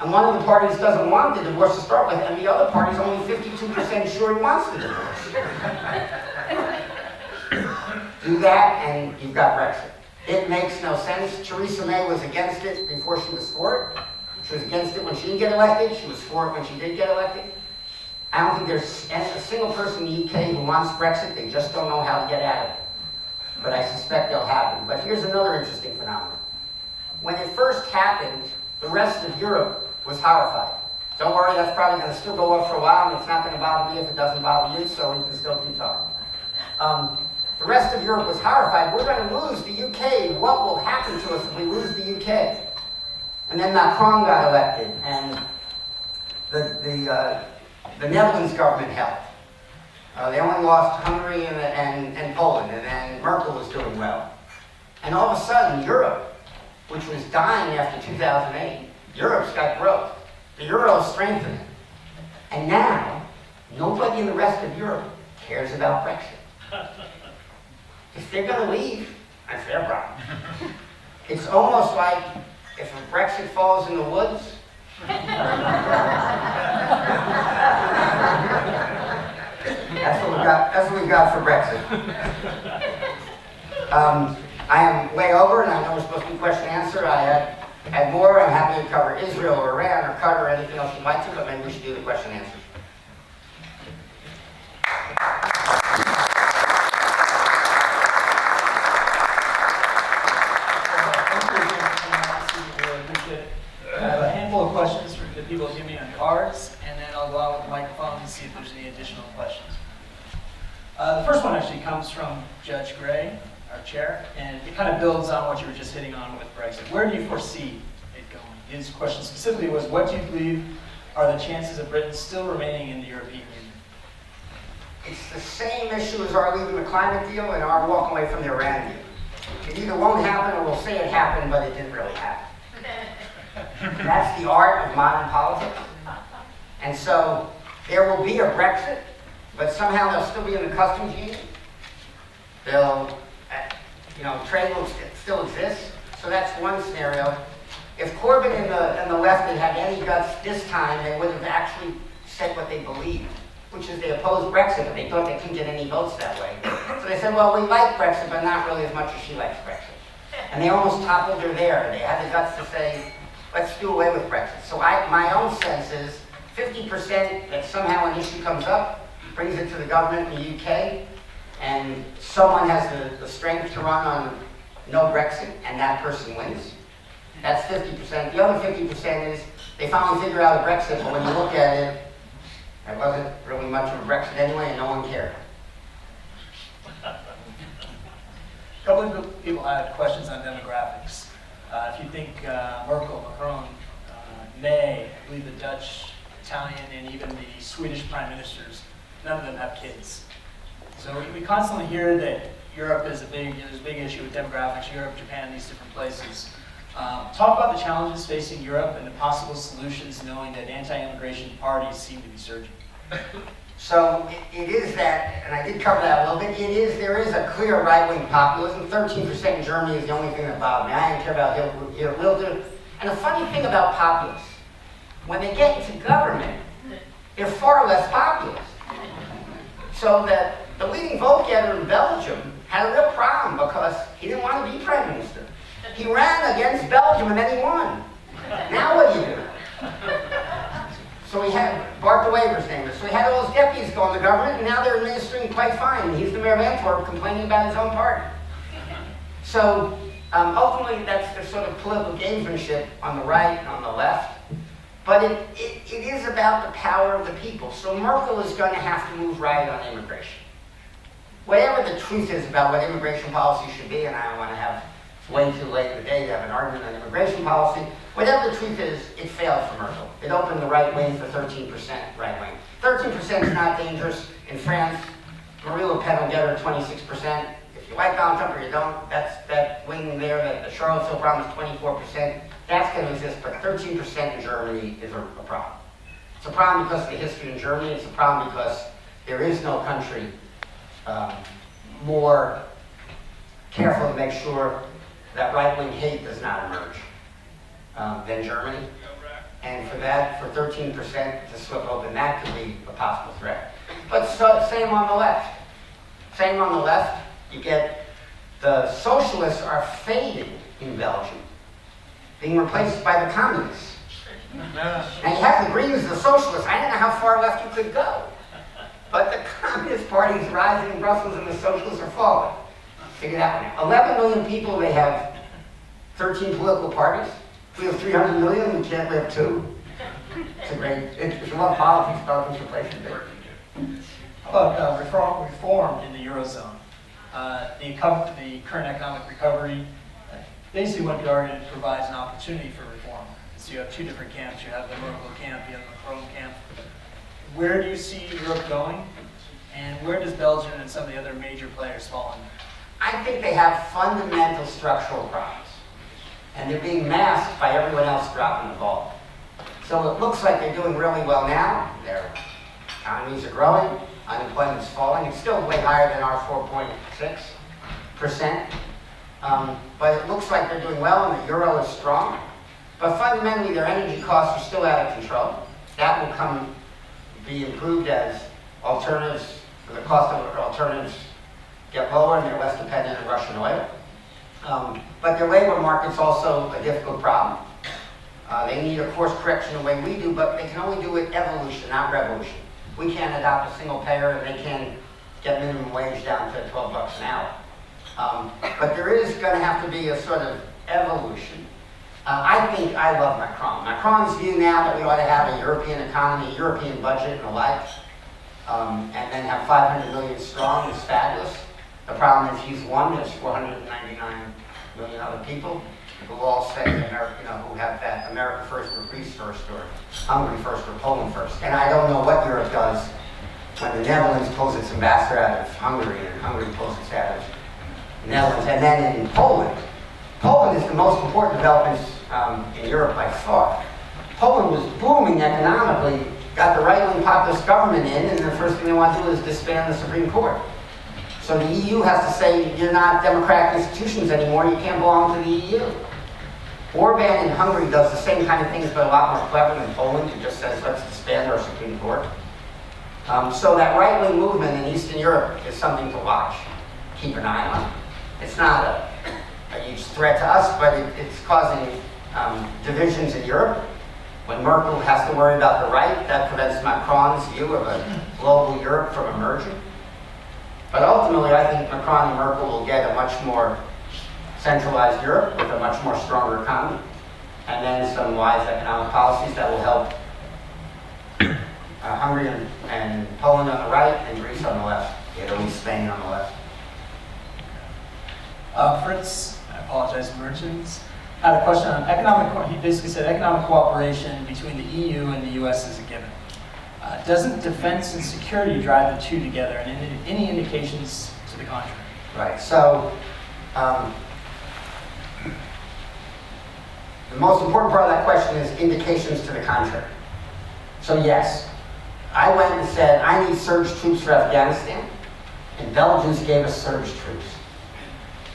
And one of the parties doesn't want the divorce to start with, and the other party's only 52% sure he wants the divorce. Do that, and you've got Brexit. It makes no sense. Theresa May was against it before she was for it. She was against it when she didn't get elected. She was for it when she did get elected. I don't think there's a single person in the UK who wants Brexit. They just don't know how to get out of it. But I suspect they'll happen. But here's another interesting phenomenon. When it first happened, the rest of Europe was horrified. Don't worry, that's probably going to still go up for a while, and it's not going to bother me if it doesn't bother you, so we can still keep talking. The rest of Europe was horrified. We're going to lose the UK. What will happen to us if we lose the UK? And then Macron got elected, and the Netherlands government helped. They only lost Hungary and Poland, and then Merkel was doing well. And all of a sudden, Europe, which was dying after 2008, Europe's got growth. The euro is strengthening. And now, nobody in the rest of Europe cares about Brexit. If they're going to leave, that's their problem. It's almost like if a Brexit falls in the woods, that's what we've got for Brexit. I am way over, and I know we're supposed to do question and answer. I had more. I'm happy to cover Israel or Iran or Qatar or anything else you'd like to, but maybe we should do the question and answer. I have a handful of questions that people give me on cards, and then I'll go out with the microphone and see if there's any additional questions. The first one actually comes from Judge Gray, our chair, and it kind of builds on what you were just hitting on with Brexit. Where do you foresee it going? His question specifically was, what do you believe are the chances of Britain still remaining in the European Union? It's the same issue as our leaving the climate deal and our walking away from the Iran deal. It either won't happen or we'll say it happened, but it didn't really happen. That's the art of modern politics. And so there will be a Brexit, but somehow they'll still be in the customs union. They'll, trade will still exist. So that's one scenario. If Corbyn and the left had any guts this time, they would have actually said what they believed, which is they opposed Brexit, but they thought they couldn't get any votes that way. So they said, well, we like Brexit, but not really as much as she likes Brexit. And they almost toppled her there. They had the guts to say, let's do away with Brexit. So my own sense is 50% that somehow an issue comes up, brings it to the government in the UK, and someone has the strength to run on no Brexit, and that person wins. That's 50%. The other 50% is they finally figure out a Brexit, but when you look at it, there wasn't really much of a Brexit anyway, and no one cared. A couple of people had questions on demographics. If you think Merkel, Macron, May, I believe the Dutch, Italian, and even the Swedish prime ministers, none of them have kids. So we constantly hear that Europe is there's a big issue with demographics, Europe, Japan, these different places. Talk about the challenges facing Europe and the possible solutions, knowing that anti-immigration parties seem to be surging. So it is that, and I did cover that a little bit, there is a clear right-wing populism. 13% in Germany is the only thing that bothered me. I didn't care about Hitler. And the funny thing about populists, when they get into government, they're far less populist. So that the leading vote getter in Belgium had a real problem because he didn't want to be prime minister. He ran against Belgium and then he won. Now what do you do? So we had, Bart de Wever's name is, so we had all those deputies go in the government, and now they're administering quite fine. He's the mayor of Antwerp complaining about his own party. So ultimately that's their sort of political gamesmanship on the right and on the left. But it is about the power of the people. So Merkel is going to have to move right on immigration. whatever the truth is about what immigration policy should be, and I don't want to have way too late in the day to have an argument on immigration policy, whatever the truth is, it failed for Merkel. It opened the right wing for 13% right wing. 13% is not dangerous. In France, Marie Le Pen will get her 26%. If you like Donald Trump or you don't, that's that wing there that the Charlottesville promised 24%. That's going to exist, but 13% in Germany is a problem. It's a problem because of the history in Germany. It's a problem because there is no country more careful to make sure that right-wing hate does not emerge than Germany. And for that, for 13% to slip open, that could be a possible threat. But same on the left. Same on the left. You get the socialists are fading in Belgium, being replaced by the communists. And you have the Greens, the socialists. I don't know how far left you could go. But the Communist Party is rising in Brussels and the socialists are falling. Figure that one out. 11 million people, they have 13 political parties. If we have 300 million, we can't live two. It's a great, if you love politics, Belgium's a place to be. How about reform in the Eurozone? The current economic recovery, basically what could argue provides an opportunity for reform. So you have two different camps. You have the Merkel camp, you have the Macron camp. Where do you see Europe going? And where does Belgium and some of the other major players fall in there? I think they have fundamental structural problems. And they're being masked by everyone else dropping the ball. So it looks like they're doing really well now. Their economies are growing, unemployment's falling. It's still way higher than our 4.6%. But it looks like they're doing well and the euro is strong. But fundamentally, their energy costs are still out of control. That will be improved as alternatives, the cost of alternatives get lower and they're less dependent on Russian oil. But their labor market's also a difficult problem. They need a course correction the way we do, but they can only do it evolution, not revolution. We can't adopt a single payer and they can get minimum wage down to $12 an hour. But there is going to have to be a sort of evolution. I love Macron. Macron's view now that we ought to have a European economy, a European budget and the like, and then have 500 million strong is fabulous. The problem is he's one, there's 499 million other people who all say who have that America first or Greece first or Hungary first or Poland first. And I don't know what Europe does when the Netherlands pulls its ambassador out of Hungary and Hungary pulls its out of the Netherlands. And then in Poland is the most important development in Europe by far. Poland was booming economically, got the right-wing populist government in, and the first thing they want to do is disband the Supreme Court. So the EU has to say, you're not democratic institutions anymore, you can't belong to the EU. Orban in Hungary does the same kind of things, but a lot more clever than Poland, who just says, let's disband our Supreme Court. So that right-wing movement in Eastern Europe is something to watch, keep an eye on. It's not a huge threat to us, but it's causing divisions in Europe. When Merkel has to worry about the right, that prevents Macron's view of a global Europe from emerging. But ultimately, I think Macron and Merkel will get a much more centralized Europe with a much more stronger economy, and then some wise economic policies that will help Hungary and Poland on the right and Greece on the left, Italy, Spain on the left. Fritz, I apologize, Merchants, had a question on he basically said economic cooperation between the EU and the US is a given. Doesn't defense and security drive the two together, and any indications to the contrary? Right, so the most important part of that question is indications to the contrary. So yes, I went and said, I need surge troops for Afghanistan, and Belgians gave us surge troops.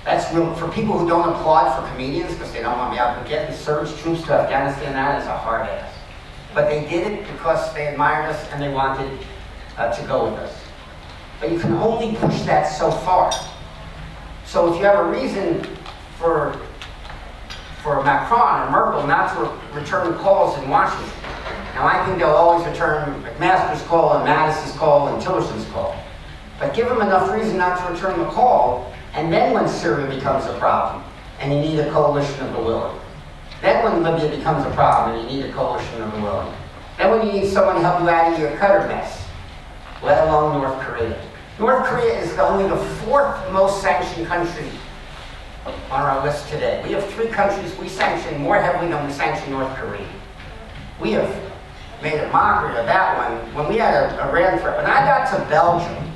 That's real, for people who don't applaud for comedians because they don't want to be out there getting surge troops to Afghanistan, that is a hard ass. But they did it because they admired us and they wanted to go with us. But you can only push that so far. So if you have a reason for Macron or Merkel not to return calls in Washington, now I think they'll always return McMaster's call and Mattis's call and Tillerson's call. But give them enough reason not to return the call, and then when Syria becomes a problem, and you need a coalition of the willing. Then when Libya becomes a problem and you need a coalition of the willing. Then when you need someone to help you out of your Qatar mess, let alone North Korea. North Korea is only the fourth most sanctioned country on our list today. We have 3 countries we sanction more heavily than we sanction North Korea. We have made a mockery of that one. When we had a Iran threat, when I got to Belgium,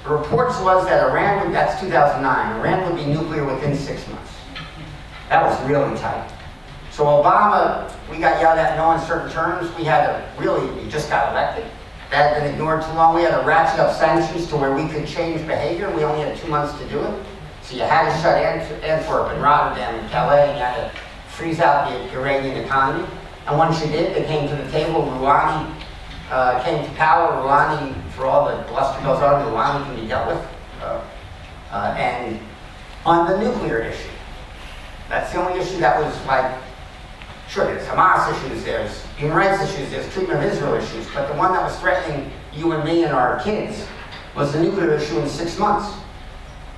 the reports was that Iran would, that's 2009, Iran would be nuclear within 6 months. That was really tight. So Obama, we got yelled at in no uncertain terms. We had to really, he just got elected. That had been ignored too long. We had to ratchet up sanctions to where we could change behavior. We only had 2 months to do it. So you had to shut Antwerp and Rotterdam and Calais, and you had to freeze out the Iranian economy. And once you did, they came to the table. Rouhani came to power. Rouhani, for all the bluster goes on, Rouhani can be dealt with. And on the nuclear issue, that's the only issue that was like, sure, there's Hamas issues, there's human rights issues, there's treatment of Israel issues, but the one that was threatening you and me and our kids was the nuclear issue in 6 months.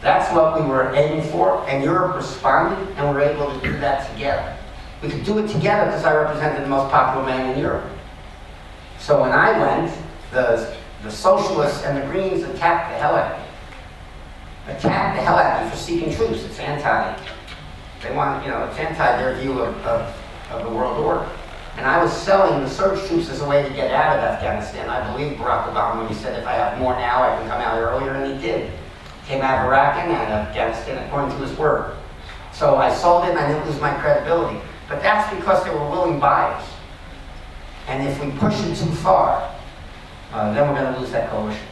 That's what we were aiming for, and Europe responded, and we were able to do that together. We could do it together because I represented the most popular man in Europe. So when I went, the socialists and the Greens attacked the hell out of me. Attacked the hell out of me for seeking troops. It's anti. They want, it's anti their view of the world order. And I was selling the surge troops as a way to get out of Afghanistan. I believe Barack Obama when he said, if I have more now, I can come out earlier, and he did. Came out of Iraq and Afghanistan according to his word. So I sold it and I didn't lose my credibility. But that's because they were willing buyers. And if we push it too far, then we're going to lose that coalition.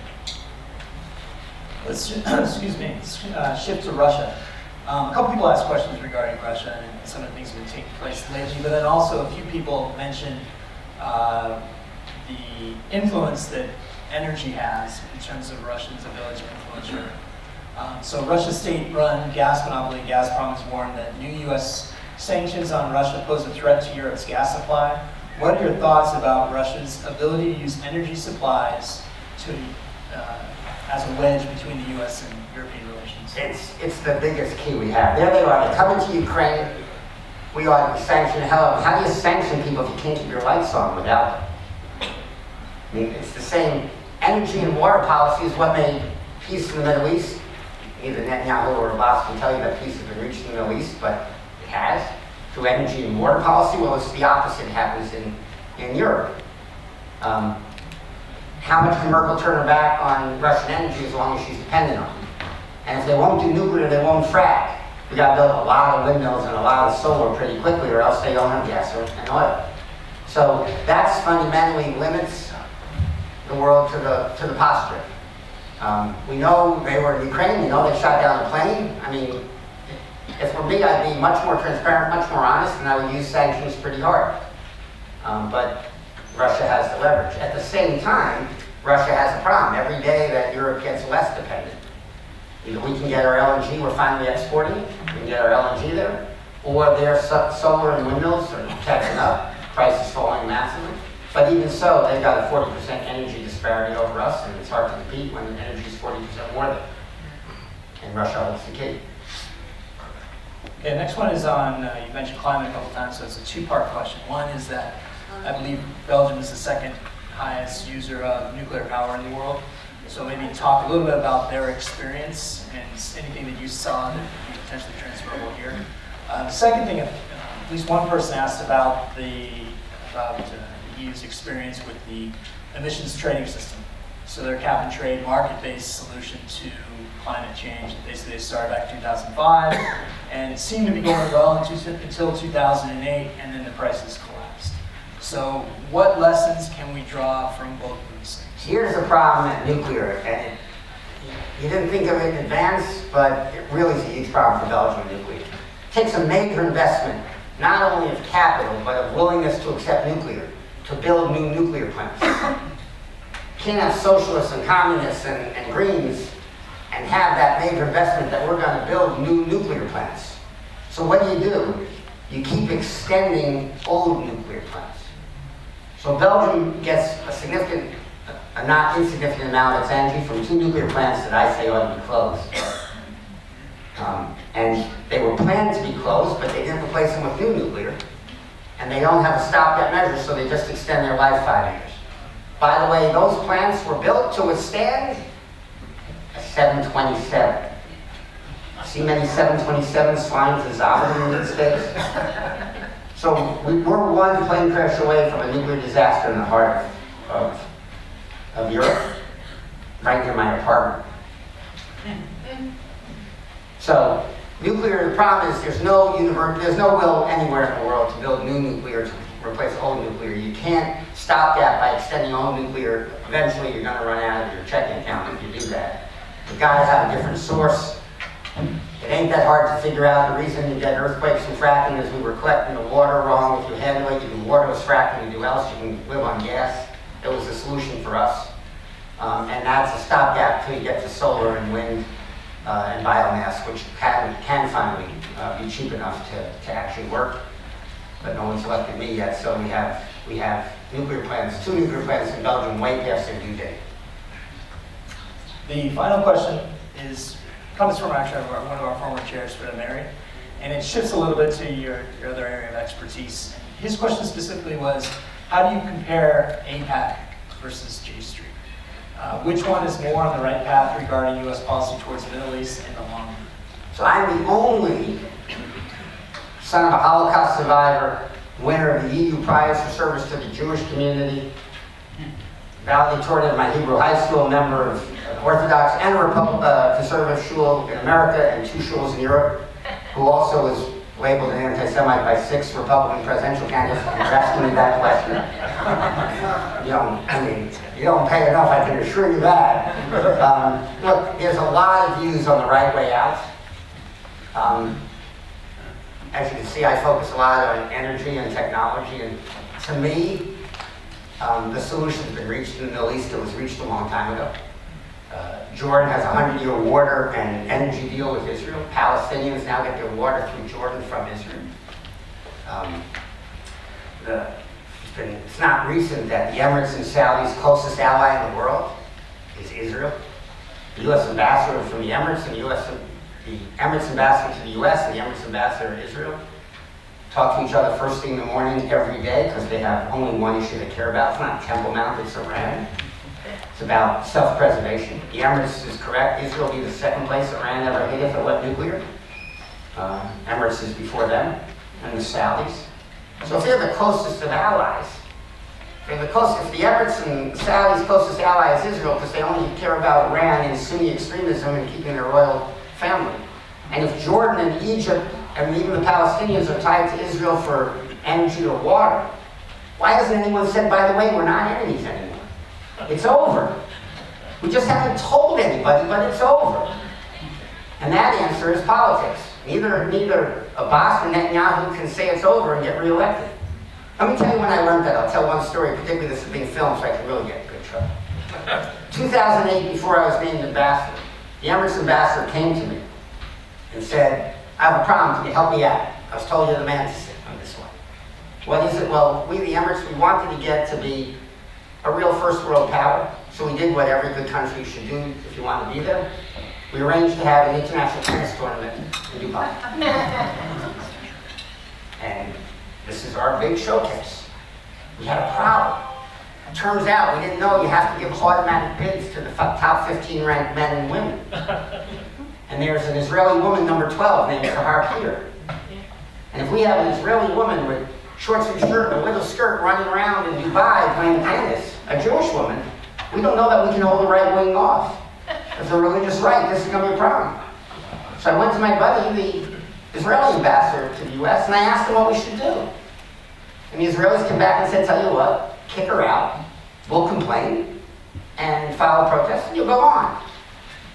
Let's shift to Russia. A couple people asked questions regarding Russia and some of the things that have been taking place lately, but then also a few people mentioned the influence that energy has in terms of Russians' ability to influence Europe. So Russia's state-run gas monopoly, Gazprom, has warned that new U.S. sanctions on Russia pose a threat to Europe's gas supply. What are your thoughts about Russia's ability to use energy supplies to as a wedge between the U.S. and European relations? It's the biggest key we have. There they are. They're coming to Ukraine. We ought to sanction the hell out of them. How do you sanction people if you can't keep your lights on without them? I mean, it's the same. Energy and water policy is what made peace in the Middle East. Either Netanyahu or Abbas can tell you that peace has been reached in the Middle East, but it has. Through energy and water policy, well, it's the opposite happens in Europe. How much can Merkel turn her back on Russian energy as long as she's dependent on it? And if they won't do nuclear, they won't frack. We got to build a lot of windmills and a lot of solar pretty quickly, or else they don't have gas and oil. So that's fundamentally limits the world to the posture. We know they were in Ukraine. We know they shot down a plane. I mean, if for me, I'd be much more transparent, much more honest, and I would use sanctions pretty hard. But Russia has the leverage. At the same time, Russia has a problem. Every day that Europe gets less dependent, either we can get our LNG, we're finally exporting it, we can get our LNG there, or their solar and windmills are catching up, prices falling massively. But even so, they've got a 40% energy disparity over us, and it's hard to compete when energy is 40% more than. And Russia holds the key. Okay, next one is on, you mentioned climate a couple times, so it's a two-part question. One is that I believe Belgium is the second highest user of nuclear power in the world. So maybe talk a little bit about their experience and anything that you saw that would be potentially transferable here. The second thing, at least one person asked about the EU's experience with the emissions trading system. So their cap and trade market-based solution to climate change. Basically, they started back in 2005, and it seemed to be going well until 2008, and then the prices collapsed. So what lessons can we draw from both of these things? Here's the problem at nuclear, and you didn't think of it in advance, but it really is a huge problem for Belgium nuclear. It takes a major investment, not only of capital, but of willingness to accept nuclear, to build new nuclear plants. You can't have socialists and communists and Greens and have that major investment that we're going to build new nuclear plants. So what do? You keep extending old nuclear plants. So Belgium gets a not insignificant amount of its energy from 2 nuclear plants that I say ought to be closed. And they were planned to be closed, but they didn't replace them with new nuclear. And they don't have a stopgap measure, so they just extend their life 5 years. By the way, those plants were built to withstand a 727. See many 727s flying to Zagreb in the United States? So we're one plane crash away from a nuclear disaster in the heart of Europe, right near my apartment. So nuclear, the problem is there's no will anywhere in the world to build new nuclear to replace old nuclear. You can't stop that by extending old nuclear. Eventually you're going to run out of your checking account if you do that. The guys have a different source. It ain't that hard to figure out. The reason you get earthquakes and fracking is we were collecting the water wrong. If you handle it, you do waterless fracking, you do else, you can live on gas. It was a solution for us. And that's a stopgap till you get to solar and wind and biomass, which can finally be cheap enough to actually work. But no one's elected me yet, so we have nuclear plants, 2 nuclear plants in Belgium way past their due date. The final question comes from actually one of our former chairs, Fred Mary, and it shifts a little bit to your other area of expertise. His question specifically was, how do you compare APAC versus J Street? Which one is more on the right path regarding U.S. policy towards the Middle East in the long run? So I'm the only son of a Holocaust survivor, winner of the EU Prize for Service to the Jewish Community, valedictorian of my Hebrew high school, member of Orthodox and a conservative shul in America and 2 shuls in Europe, who also was labeled an anti-Semite by 6 Republican presidential candidates. And you're asking me that question. You don't pay enough, I can assure you that. Look, there's a lot of views on the right way out. As you can see, I focus a lot on energy and technology, and to me, the solution's been reached in the Middle East. It was reached a long time ago. Jordan has a 100-year water and energy deal with Israel. Palestinians now get their water through Jordan from Israel. It's not recent that the Emirates and Saudi's closest ally in the world is Israel. The U.S. ambassador from the Emirates and the Emirates ambassador to the U.S. and the Emirates ambassador to Israel talk to each other first thing in the morning every day because they have only one issue they care about. It's not Temple Mount, it's Iran. It's about self-preservation. The Emirates is correct. Israel will be the 2nd place Iran ever hit if it went nuclear. Emirates is before them, and the Saudis. So if they're the closest of allies, if the Emirates and Saudis' closest ally is Israel because they only care about Iran and Sunni extremism and keeping their royal family, and if Jordan and Egypt and even the Palestinians are tied to Israel for energy or water, why hasn't anyone said, by the way, we're not enemies anymore? It's over. We just haven't told anybody, but it's over. And that answer is politics. Neither Abbas or Netanyahu can say it's over and get reelected. Let me tell you when I learned that. I'll tell one story, particularly this is being filmed so I can really get in good trouble. 2008, before I was named ambassador, the Emirates ambassador came to me and said, I have a problem, can you help me out? I was told you're the man to sit on this one. What is it? Well, we, the Emirates, we wanted to get to be a real first world power. So we did what every good country should do if you want to be there. We arranged to have an international tennis tournament in Dubai. And this is our big showcase. We had a problem. It turns out we didn't know you have to give automatic bids to the top 15 ranked men and women. And there's an Israeli woman, number 12, named Sahar Peter. And if we have an Israeli woman with shorts and shirt and a little skirt running around in Dubai playing tennis, a Jewish woman, we don't know that we can hold the right wing off. If the religious right, this is going to be a problem. So I went to my buddy, the Israeli ambassador to the U.S., and I asked him what we should do. And the Israelis came back and said, tell you what, kick her out, we'll complain, and file a protest, and you'll go on.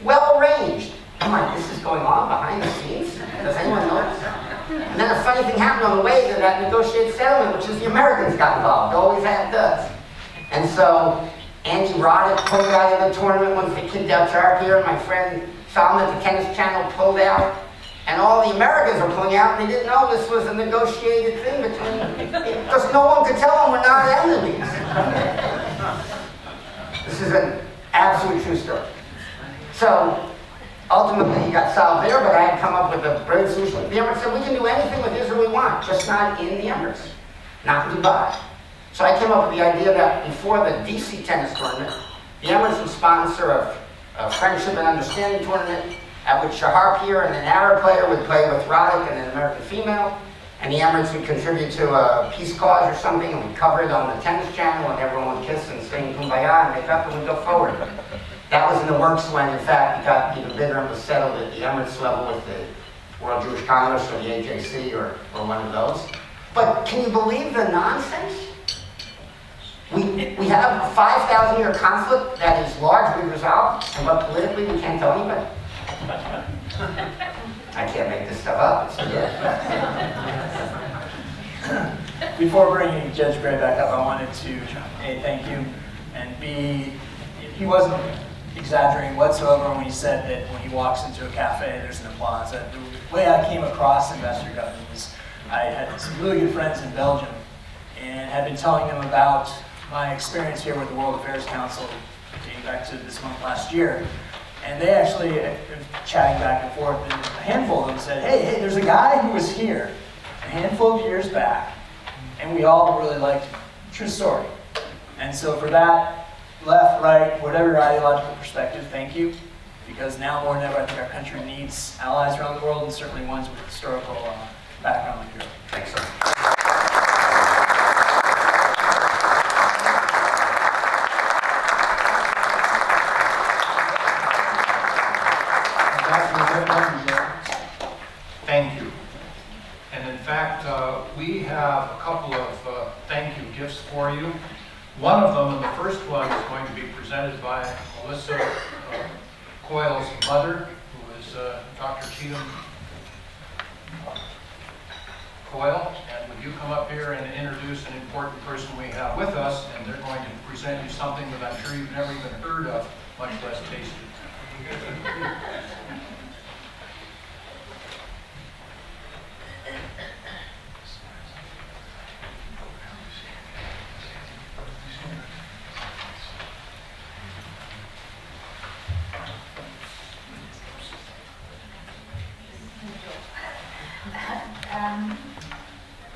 Well arranged. I'm like, this is going on behind the scenes? Does anyone notice? And then a funny thing happened on the way to that negotiated settlement, which is the Americans got involved. Always does. And so Andy Roddick pulled out of the tournament once they kicked out Charpier, and my friend Solomon at the Tennis Channel pulled out. And all the Americans were pulling out, and they didn't know this was a negotiated thing between, because no one could tell them we're not enemies. This is an absolute true story. So ultimately, he got solved there, but I had come up with a brilliant solution. The Emirates said, we can do anything with Israel we want, just not in the Emirates, not in Dubai. So I came up with the idea that before the DC tennis tournament, the Emirates would sponsor a a friendship and understanding tournament at which Shahar Peer and an Arab player would play with Roddick and an American female, and the Emirates would contribute to a peace cause or something, and we'd cover it on the tennis channel, and everyone would kiss and sing Kumbaya and make up, and we'd go forward. That was in the works when, in fact, it got even bigger and was settled at the Emirates level with the World Jewish Congress or the AJC or one of those. But can you believe the nonsense? We have a 5,000-year conflict that is largely resolved, and but politically we can't tell anybody. I can't make this stuff up. It's good. Before bringing Judge Gray back up, I wanted to A, thank you, and B, he wasn't exaggerating whatsoever when he said that when he walks into a cafe, there's an applause. The way I came across Ambassador Gutman was I had some really good friends in Belgium and had been telling them about my experience here with the World Affairs Council dating back to this month last year. And they actually, chatting back and forth, and a handful of them said, hey, there's a guy who was here a handful of years back, and we all really liked him. True story. And so for that, left, right, whatever your ideological perspective, thank you. Because now more than ever, I think our country needs allies around the world, and certainly ones with historical background like yours. Thanks, sir. Thank you. And in fact, we have a couple of thank you gifts for you. One of them, and the first one, is going to be presented by Melissa Coyle's mother, who is Dr. Cheatham Coyle. And would you come up here and introduce an important person we have with us, and they're going to present you something that I'm sure you've never even heard of, much less tasted.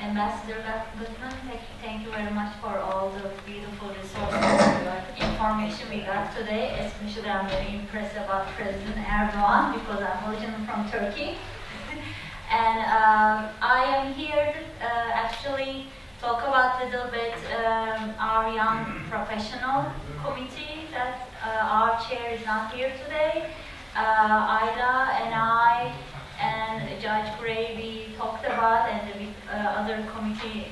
Ambassador Gutman, thank you very much for all the beautiful resources, information we got today. Especially I'm very impressed about President Erdogan because I'm originally from Turkey. And I am here actually talk about a little bit our young professional committee that our chair is not here today. Ida and I and Judge Gray, we talked about, and with other committee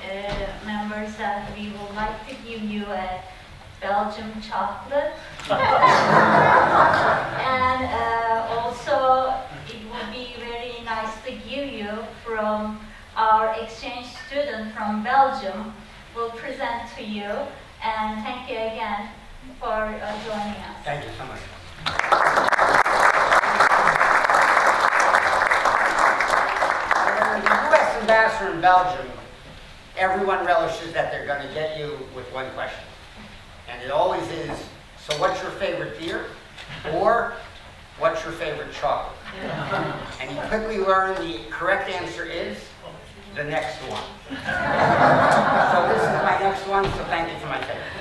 members, that we would like to give you a Belgium chocolate. And also, it would be very nice to give you from our exchange student from Belgium. We'll present to you, and thank you again for joining us. Thank you so much. The U.S. ambassador in Belgium, everyone relishes that they're going to get you with one question. And it always is, so what's your favorite beer? Or, what's your favorite chocolate? And you quickly learn the correct answer is the next one. So this is my next one, so thank you for my favorite.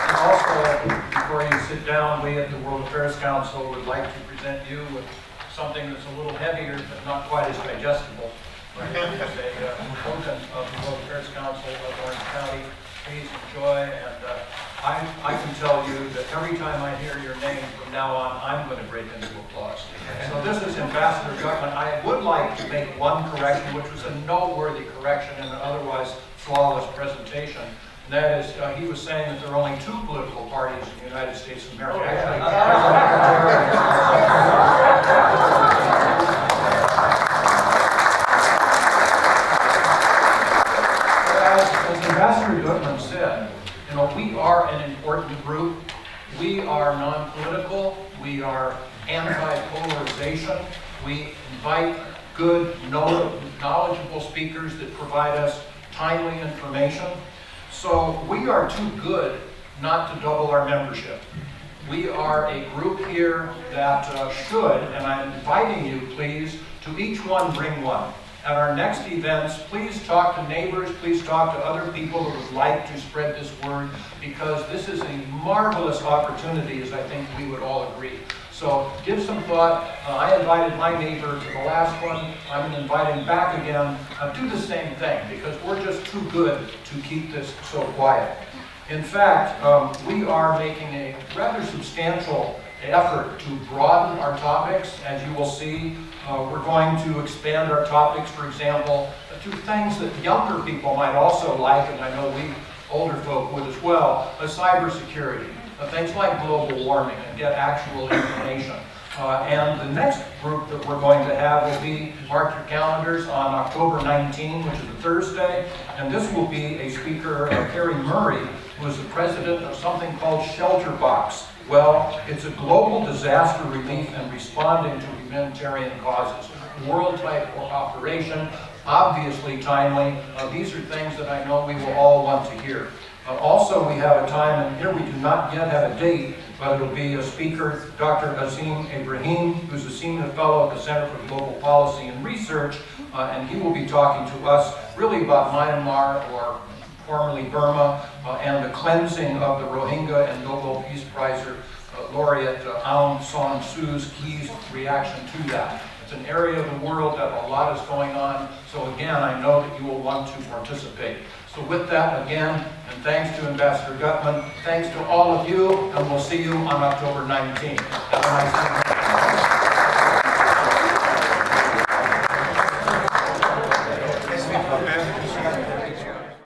And also, before you sit down, we at the World Affairs Council would like to present you with something that's a little heavier, but not quite as digestible. It's a token of the World Affairs Council of Orange County. Please enjoy, and I can tell you that every time I hear your name from now on, I'm going to break into applause. So this is Ambassador Gutman. I would like to make one correction, which was a noteworthy correction in an otherwise flawless presentation. And that is, he was saying that there are only 2 political parties in the United States of America. As Ambassador Gutman said, we are an important group. We are non-political. We are anti-polarization. We invite good, knowledgeable speakers that provide us timely information. So we are too good not to double our membership. We are a group here that should, and I'm inviting you, please, to each one bring one. At our next events, please talk to neighbors, please talk to other people who would like to spread this word, because this is a marvelous opportunity, as I think we would all agree. So give some thought. I invited my neighbor to the last one. I'm inviting back again. Do the same thing, because we're just too good to keep this so quiet. In fact, we are making a rather substantial effort to broaden our topics. As you will see, we're going to expand our topics, for example, to things that younger people might also like, and I know we older folk would as well, cybersecurity, things like global warming, and get actual information. And the next group that we're going to have will be, mark your calendars, on October 19, which is a Thursday, and this will be a speaker, Carrie Murray, who is the president of something called Shelter Box. Well, it's a global disaster relief and responding to humanitarian causes. World-type operation, obviously timely. These are things that I know we will all want to hear. Also, we have a time, and here we do not yet have a date, but it'll be a speaker, Dr. Azim Ibrahim, who's a senior fellow at the Center for Global Policy and Research, and he will be talking to us really about Myanmar, or formerly Burma, and the cleansing of the Rohingya, and Nobel Peace Prize laureate Aung San Suu's Kyi's reaction to that. It's an area of the world that a lot is going on, so again, I know that you will want to participate. So with that, again, and thanks to Ambassador Gutman, thanks to all of you, and we'll see you on October 19th. Have a nice